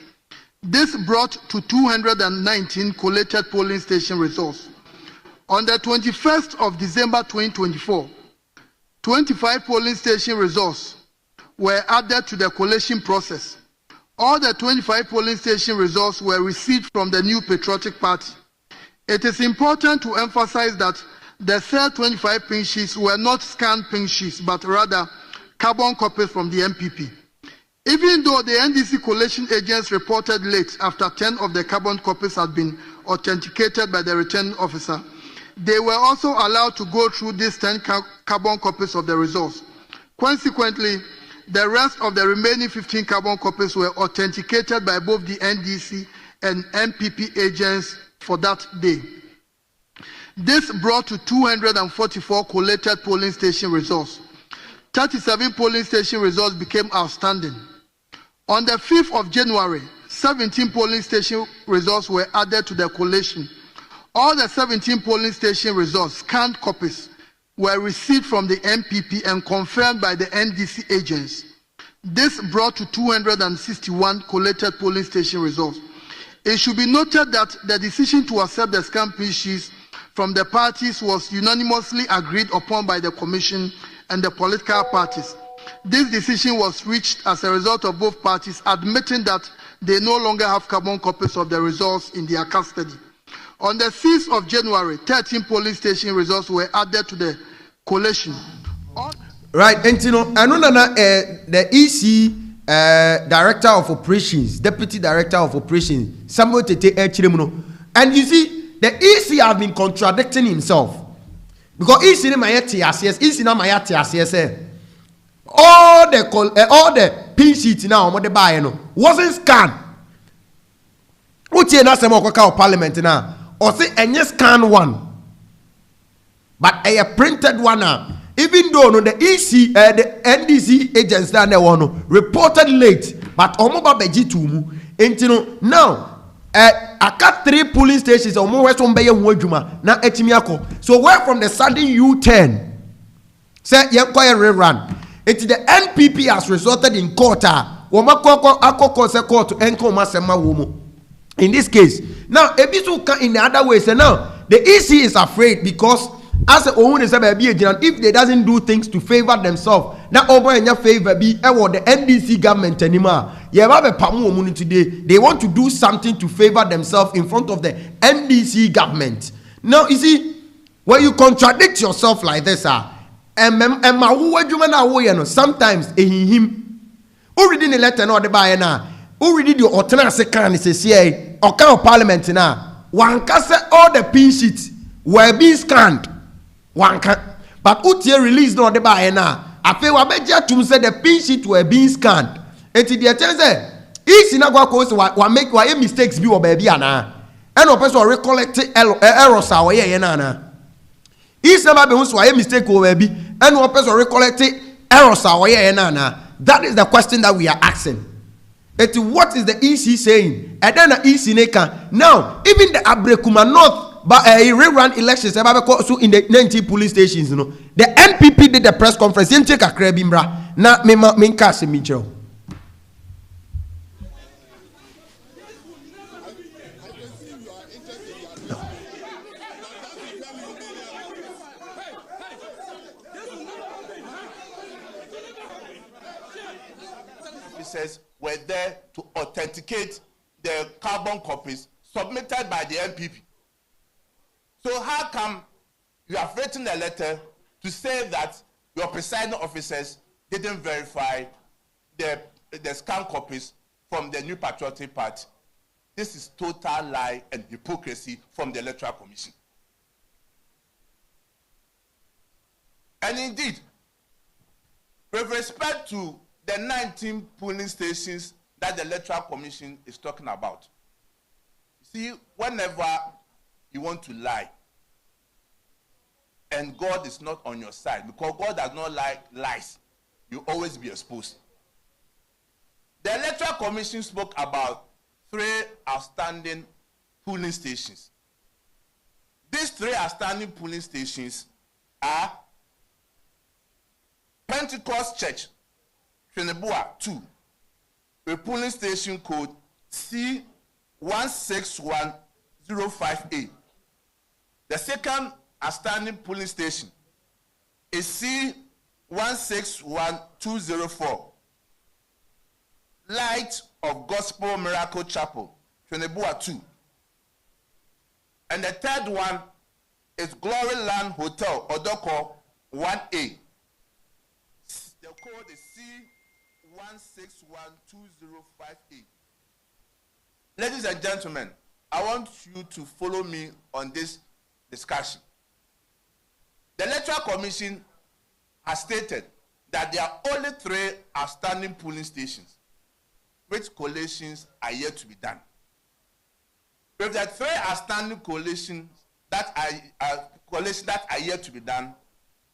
This brought to 219 collated polling station results. On the 21st of December 2024, 25 polling station results were added to the collation process. All the 25 polling station results were received from the New Patriotic Party. It is important to emphasize that The third 25 pink sheets were not scanned pink sheets, but rather carbon copies from the MPP. Even though the NDC collation agents reported late after 10 of the carbon copies had been authenticated by the returning officer, they were also allowed to go through these 10 carbon copies of the results. Consequently, the rest of the remaining 15 carbon copies were authenticated by both the NDC and MPP agents for that day. This brought to 244 collated polling station results. 37 polling station results became outstanding. On the 5th of January, 17 polling station results were added to the collation. All the 17 polling station results, scanned copies, were received from the MPP and confirmed by the NDC agents. This brought to 261 collated polling station results. It should be noted that the decision to accept the scanned pink sheets from the parties was unanimously agreed upon by the Commission and the political parties. This decision was reached as a result of both parties admitting that they no longer have carbon copies of the results in their custody. On the 6th of January, 13 polling station results were added to the collation. Right, and you know, I know that the EC Director of Operations, Deputy Director of Operations, Samuel Tete Echiremuno, and you see, the EC has been contradicting himself because EC na TRCS, EC na TRCS. All the pin sheets now on the buy wasn't scanned. Uche na sema kwa parliament na or say any scan one, but a printed one now. Even though no the EC the NDC agents that one reported late, but omoba beji tumu. And now I got 3 polling stations omo west on beye wadjuma na etimiako. So where from the sudden U10 say yenkoye rerun. It's the NPP has resulted in court. In this case, now in the other way, say now the EC is afraid because as a own is if they doesn't do things to favor themselves, now over in your favor be the NDC government anymore. Today they want to do something to favor themselves in front of the NDC government. Now you see, when you contradict yourself like this, sometimes him who reading the letter no the buy na who read the alternate can say or kind of parliament na one can say all the pin sheets were being scanned one can but utie release no the buy na afi wa beja tum say the pin sheets were being scanned enti the tell say if na go cause wa make wa mistakes bi wo ba bi ana and no person recollect errors awo ye na if never be so a mistake over be and one person recollect errors are that is the question that we are asking. What is the EC saying? And then the EC now even the Obretuoba North but rerun elections so in the 19 police stations, the NPP did the press conference. You take a crabimbra na me cast Mitchell. Were there to authenticate the carbon copies submitted by the MPP. So how come you have written a letter to say that your presiding officers didn't verify the scanned copies from the New Patriotic Party? This is total lie and hypocrisy from the Electoral Commission. And indeed, with respect to the 19 polling stations that the Electoral Commission is talking about. You see, whenever you want to lie, and God is not on your side, because God does not like lies, you always be exposed. The Electoral Commission spoke about 3 outstanding polling stations. These 3 outstanding polling stations are Pentecost Church, Senea 2, with polling station code C161058. The second outstanding polling station is C161204. Light of Gospel Miracle Chapel, Senea 2. And the third one is Glory Land Hotel, Odoko 1A. The code is C1612058. Ladies and gentlemen, I want you to follow me on this discussion. The Electoral Commission has stated that there are only 3 outstanding polling stations, which collations are yet to be done. With the 3 outstanding collations that are yet to be done,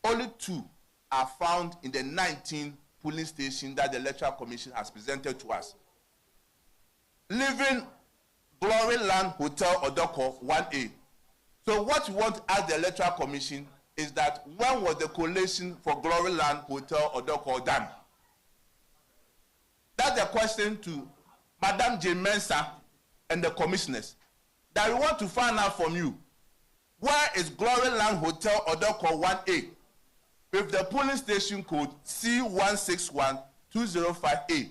only 2 are found in the 19 polling stations that the Electoral Commission has presented to us, leaving Glory Land Hotel Odoko 1A. So what we want to ask the Electoral Commission is that when was the collation for Glory Land Hotel Odoko done? That's the question to Madam J. Mensah and the commissioners, that we want to find out from you. Where is Glory Land Hotel Odoko 1A with the polling station code C1612058?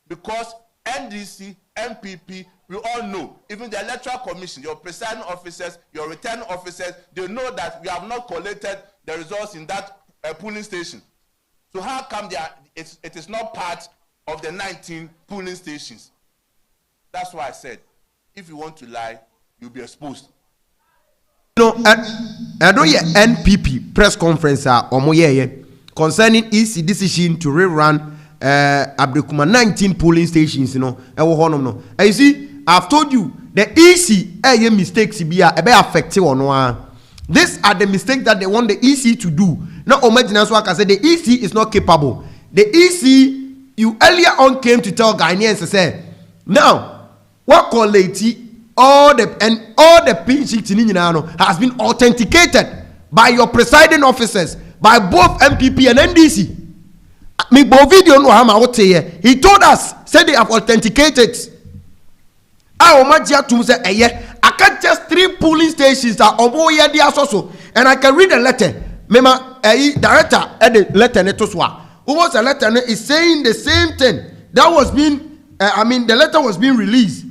Because NDC, MPP, we all know, even the Electoral Commission, your presiding officers, your returning officers, they know that we have not collected the results in that polling station. So how come it is not part of the 19 polling stations? That's why I said, if you want to lie, you'll be exposed. No, I don't hear NPP press conference concerning EC decision to rerun Obretuoba 19 polling stations, you know. And you see, I've told you the EC mistakes be affected or no. These are the mistakes that they want the EC to do. Now, I said the EC is not capable. The EC, you earlier on came to tell Ghanaians, say, now what quality all the pin sheets in has been authenticated by your presiding officers, by both MPP and NDC. Me bo video no hama wote here. He told us, said they have authenticated. I can't just 3 polling stations that are and I can read the letter. Mema director at the letter netoswa. Who was a letter is saying the same thing. That was being the letter was being released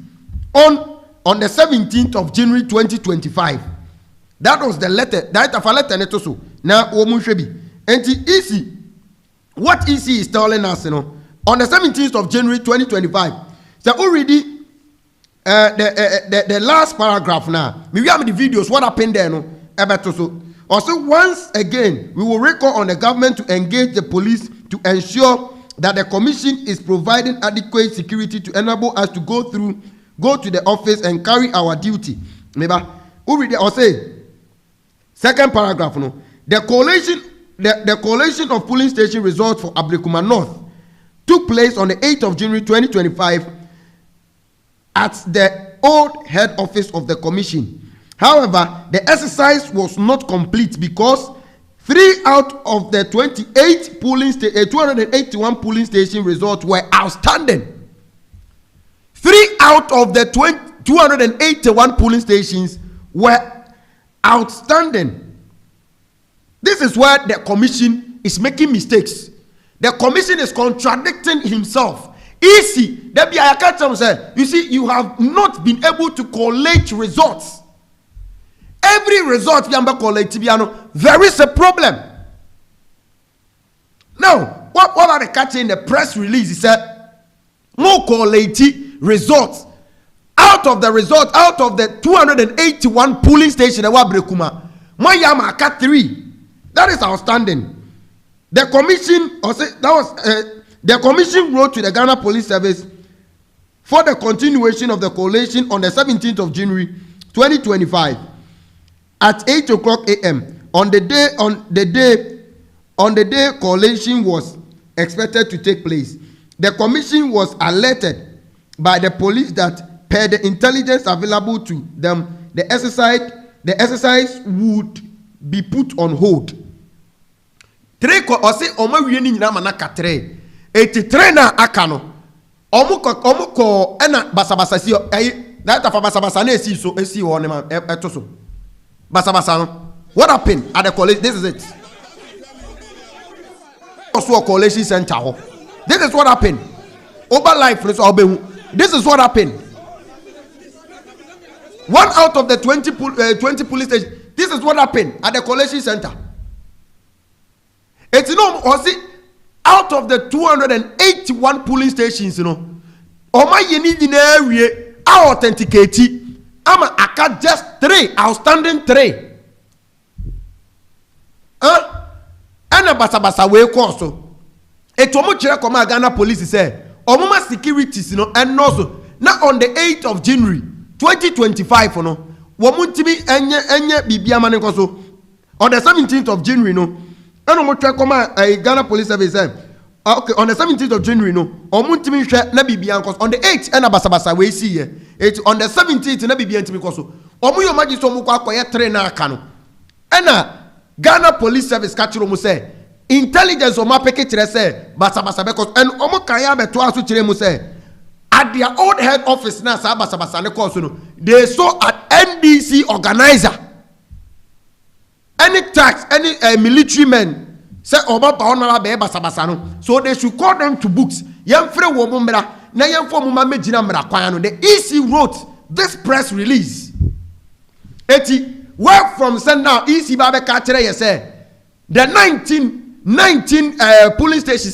on the 17th of January 2025. That was the letter. Director for letter netoso. Now Omunshebi. And easy. What EC is telling us, you know, on the 17th of January 2025, so already the last paragraph now. Maybe have the videos. What happened there, no? Also, once again, we will recall on the government to engage the police to ensure that the commission is providing adequate security to enable us to go to the office and carry our duty. Maybe already or say second paragraph, no? The collation of polling station results for Obretuoba North took place on the 8th of January 2025 at the old head office of the commission. However, the exercise was not complete because 3 out of the 281 polling station results were outstanding. 3 out of the 281 polling stations were outstanding. This is where the commission is making mistakes. The commission is contradicting himself. Easy. You see, you have not been able to collate results. Every result there is a problem. Now, what are they catching in the press release? He said, more collate results. Out of the 281 polling stations, Mayama cut 3. That is outstanding. The commission wrote to the Ghana Police Service for the continuation of the collation on the 17th of January 2025 at 8:00 a.m. on the day collation was expected to take place. The commission was alerted by the police that per the intelligence available to them, the exercise would be put on hold. ETE3 na akano omuko ena basabasa si that of basabasa na esi so esi won ma etoso basabasa no. What happened at the college? This is it. Also a college center. This is what happened. Over life. This is what happened. 1 out of the 20 police stations. This is what happened at the collation center. It's out of the 281 polling stations, Oma yeni in area are authenticated. Ama aka just 3, outstanding 3. And a basa way course. It omo chere koma Ghana police say, omuma securities, and also now on the 8th of January 2025, womuntimi enye bibia mane koso. On the 17th of January, and omo chere koma Ghana police service say, okay, on the 17th of January, omuntimi hwe na bibia koso. On the 8th, and a basa way see here. It's on the 17th, na bibia ntimi koso. Omu yo maji so mu kwa akoye 3 na aka no. Ena Ghana Police Service kachiro mu say intelligence o mapeke kire say basa because and omo kan ya beto aso kire mu say at their old head office na sa basa ne course no they saw at NDC organizer any tax any military men say oba pa onara be basa no so they should call them to books yemfre wo mo mra na yemfo mo ma megina mra kwan no the EC wrote this press release eti where from Senea EC Babe Kachere you say the 19 polling stations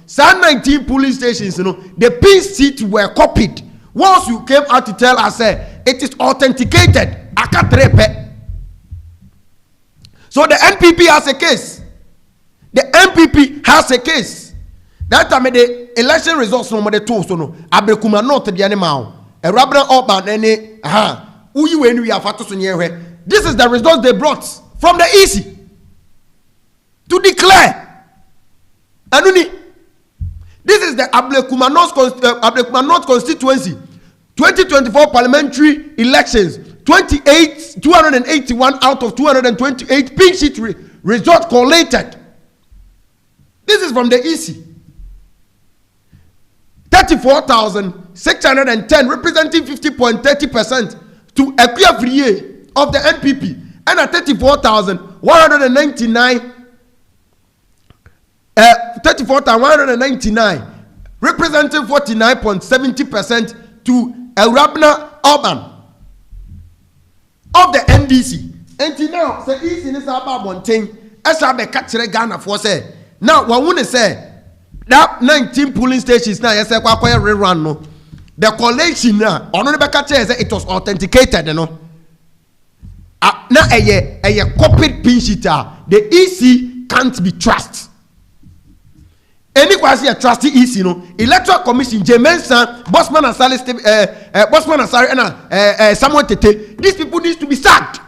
some 19 polling stations the pin seats were copied. Once you came out to tell us it is authenticated akatrepe. So the NPP has a case. The NPP has a case. That time the election results no the two so no abrekuma not the animal a rubber oban any this is the result they brought from the EC to declare. Anuni, this is the Ablekuma North constituency 2024 parliamentary elections 281 out of 228 pink sheet result collated. This is from the EC. 34,610 representing 50.30% to Equiafriye of the NPP and at 34,199 representing 49.70% to Elrabna Urban of the NDC. And now say easy in this about one thing as I be catching Ghana for say now what would say that 19 polling stations now yes rerun no. The collation now, it was authenticated, now a copied pin sheet. The EC can't be trusted. Any quasi a trusty EC, Electoral Commission, Jemensa, Bosman Asari, and Samuel Tete. These people need to be sacked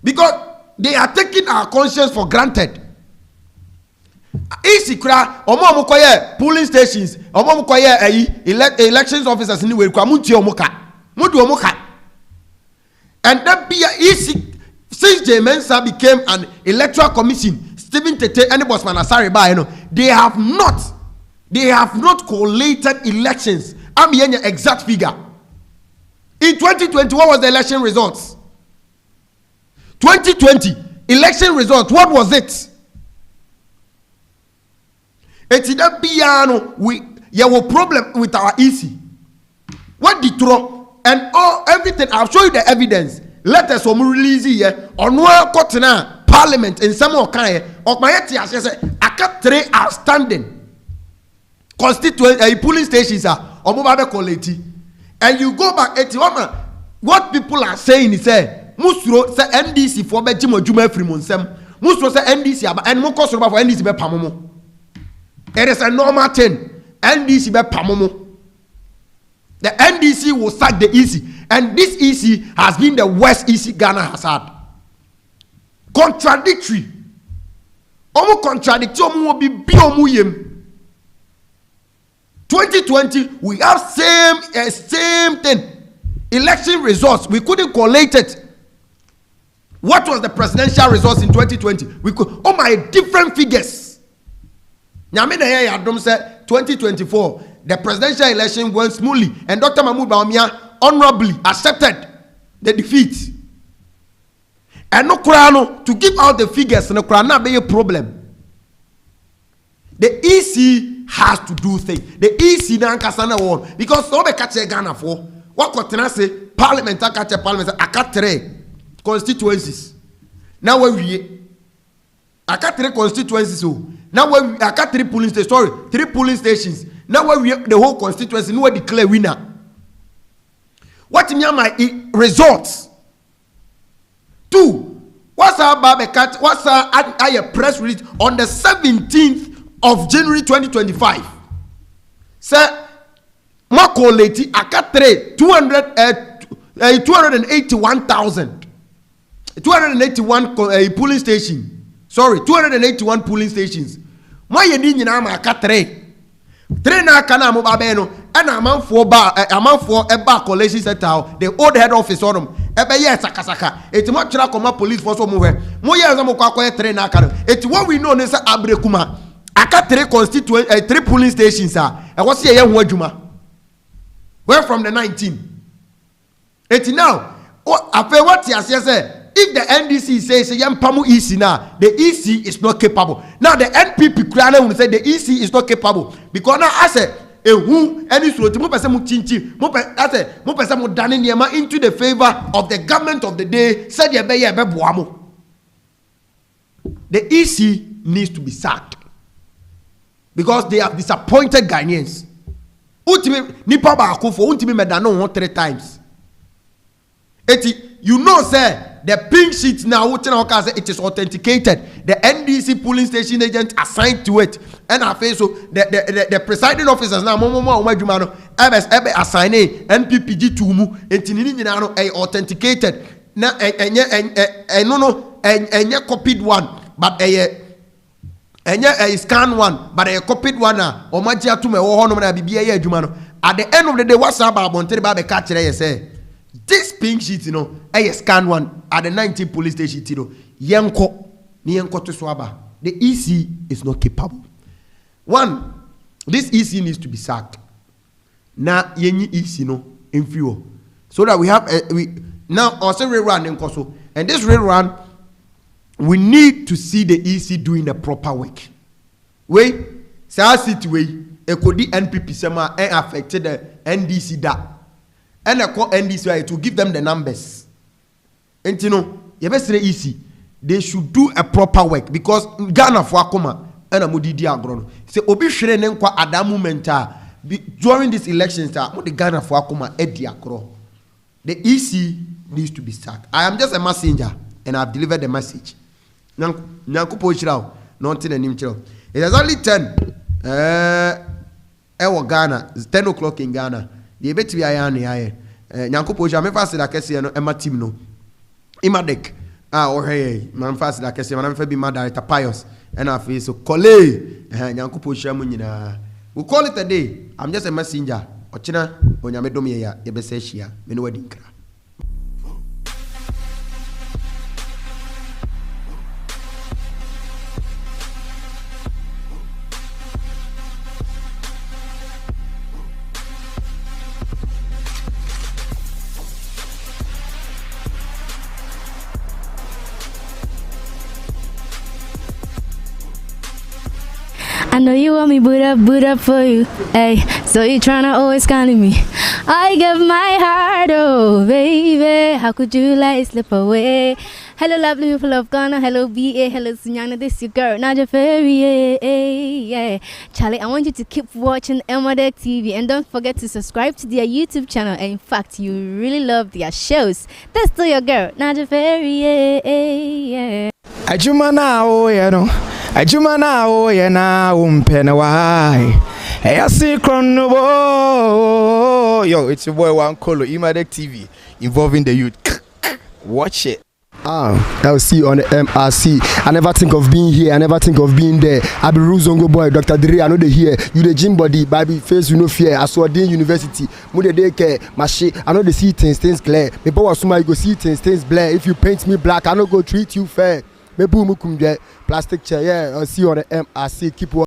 because they are taking our conscience for granted. Isi kra omo mukoye polling stations omo mukoye elections officers anyway kwa munti omuka mudu omuka and that be isi since Jemensa became an electoral commission Stephen Tete and Bosman Asari by they have not collated elections. I'm hearing your exact figure. In 2020 what was the election results? 2020 election results, what was it? It's that piano we have a problem with our EC. What the throw and everything. I'll show you the evidence. Let us release here on one quarter parliament in some kind of my I got 3 outstanding constituent polling stations are on mobile quality. And you go back at what people are saying is Musro say NDC for Bejimo Juma Fremonsem. Musro say NDC and Moko for NDC be Pamomo. It is a normal thing. NDC be pamomo. The NDC will sack the EC, and this EC has been the worst EC Ghana has had. Contradictory. Omo contradictory. Omo be omo yem. 2020 we have same thing. Election results we couldn't collate it. What was the presidential results in 2020? We could different figures. Nyamina here Adom said 2024 the presidential election went smoothly and Dr. Mahmoud Bawumia honorably accepted the defeat. And no krano to give out the figures no krana be a problem. The EC has to do things. The EC dan kasana won because so be catch Ghana for what kotena say parliament aka parliament aka 3 constituencies. Now we aka 3 constituencies so. Now we aka 3 polling stations. Sorry, 3 polling stations. Now we the whole constituency no declare winner. What me my results? 2. What's our Babekat? What's our press release on the 17th of January 2025? Sir, Mako Leti Akatre 281,000. 281 polling station. Sorry, 281 polling stations. My yedin na ma akatre. 3 na kana mo babeno and amount for a bar collation center the old head office on them ebe yes sakasaka it mo try come police force mo hwe mo yes mo kwa 3 na kana it what we know is abrekuma aka 3 constituent 3 polling stations e was ye ho adwuma where from the 19 it now afa what you say if the NDC says Yampamu EC now, the EC is not capable. Now the NPP will say the EC is not capable because now I say who any sort mo person mo chinchi mo person mo dane niema into the favor of the government of the day said ye be boa mo. The EC needs to be sacked because they have disappointed Ghanaians. Ultimate nipa ba akufo ultimate medano 3 times. You know, sir, the pink sheet now, it is authenticated. The NDC polling station agent assigned to it. And I feel so the presiding officers now, assigning NPPG to mu, and authenticated. Now, and copied one, but a scan one, but a copied one. Or Majia to me, or at the end of the day, what's about Montreal catcher? Say. This pink sheet, I scan one at the 19 police station, Yanko to Swaba. The EC is not capable. 1, this EC needs to be sacked. Now, Yenny EC inferior. So that we have now also rerun in Koso. And this rerun, we need to see the EC doing the proper work. Wait, say city way, it could be NPP sema and affected the NDC that. And I call NDC to give them the numbers. And you know, easy. They should do a proper work because Ghana for Akoma and a Mudidi Agron. Say Obi Shrenen kwa Adamu Menta during this election the Ghana for Akoma Eddie Akro. The EC needs to be sacked. I am just a messenger and I've delivered the message. Nyankupo Shirao, nothing and him. It is only 10. Ghana, it's 10 o'clock in Ghana. The bet we are Nyankupo Jame fast la kesi no ema team no. Imadek. Or hey, man fast la kesi man fe be mad director Pius. And I feel so kole Nyankupo Jamu nyina. We call it a day. I'm just a messenger. Ochina onyame domi ya yebese hia. Me no wedding kra. I know you want me boot up for you. Hey, so you tryna always calling me. I give my heart, oh baby. How could you let it slip away? Hello, lovely people of Ghana. Hello, BA. Hello, Sunyana. This is your girl, Naja Ferry. Yeah. Charlie, I want you to keep watching ETE3 and don't forget to subscribe to their YouTube channel. And in fact, you really love their shows. That's still your girl, Naja Ferry. Yeah. Ajuma na o ye na umpena wai. Hey, see chrono. Yo, it's your boy One Colo, ETE3 involving the youth. Watch it. I'll see you on the MRC. I never think of being here. I never think of being there. I be Ruzongo boy, Dr. Dre. I know they here. You the gym body, baby face you no fear. I saw Dean University. Mude day care, my shit. I know they see things clear. Me power suma you go see things blare. If you paint me black, I no go treat you fair. Me boom plastic chair. Yeah, I'll see you on the MRC. Keep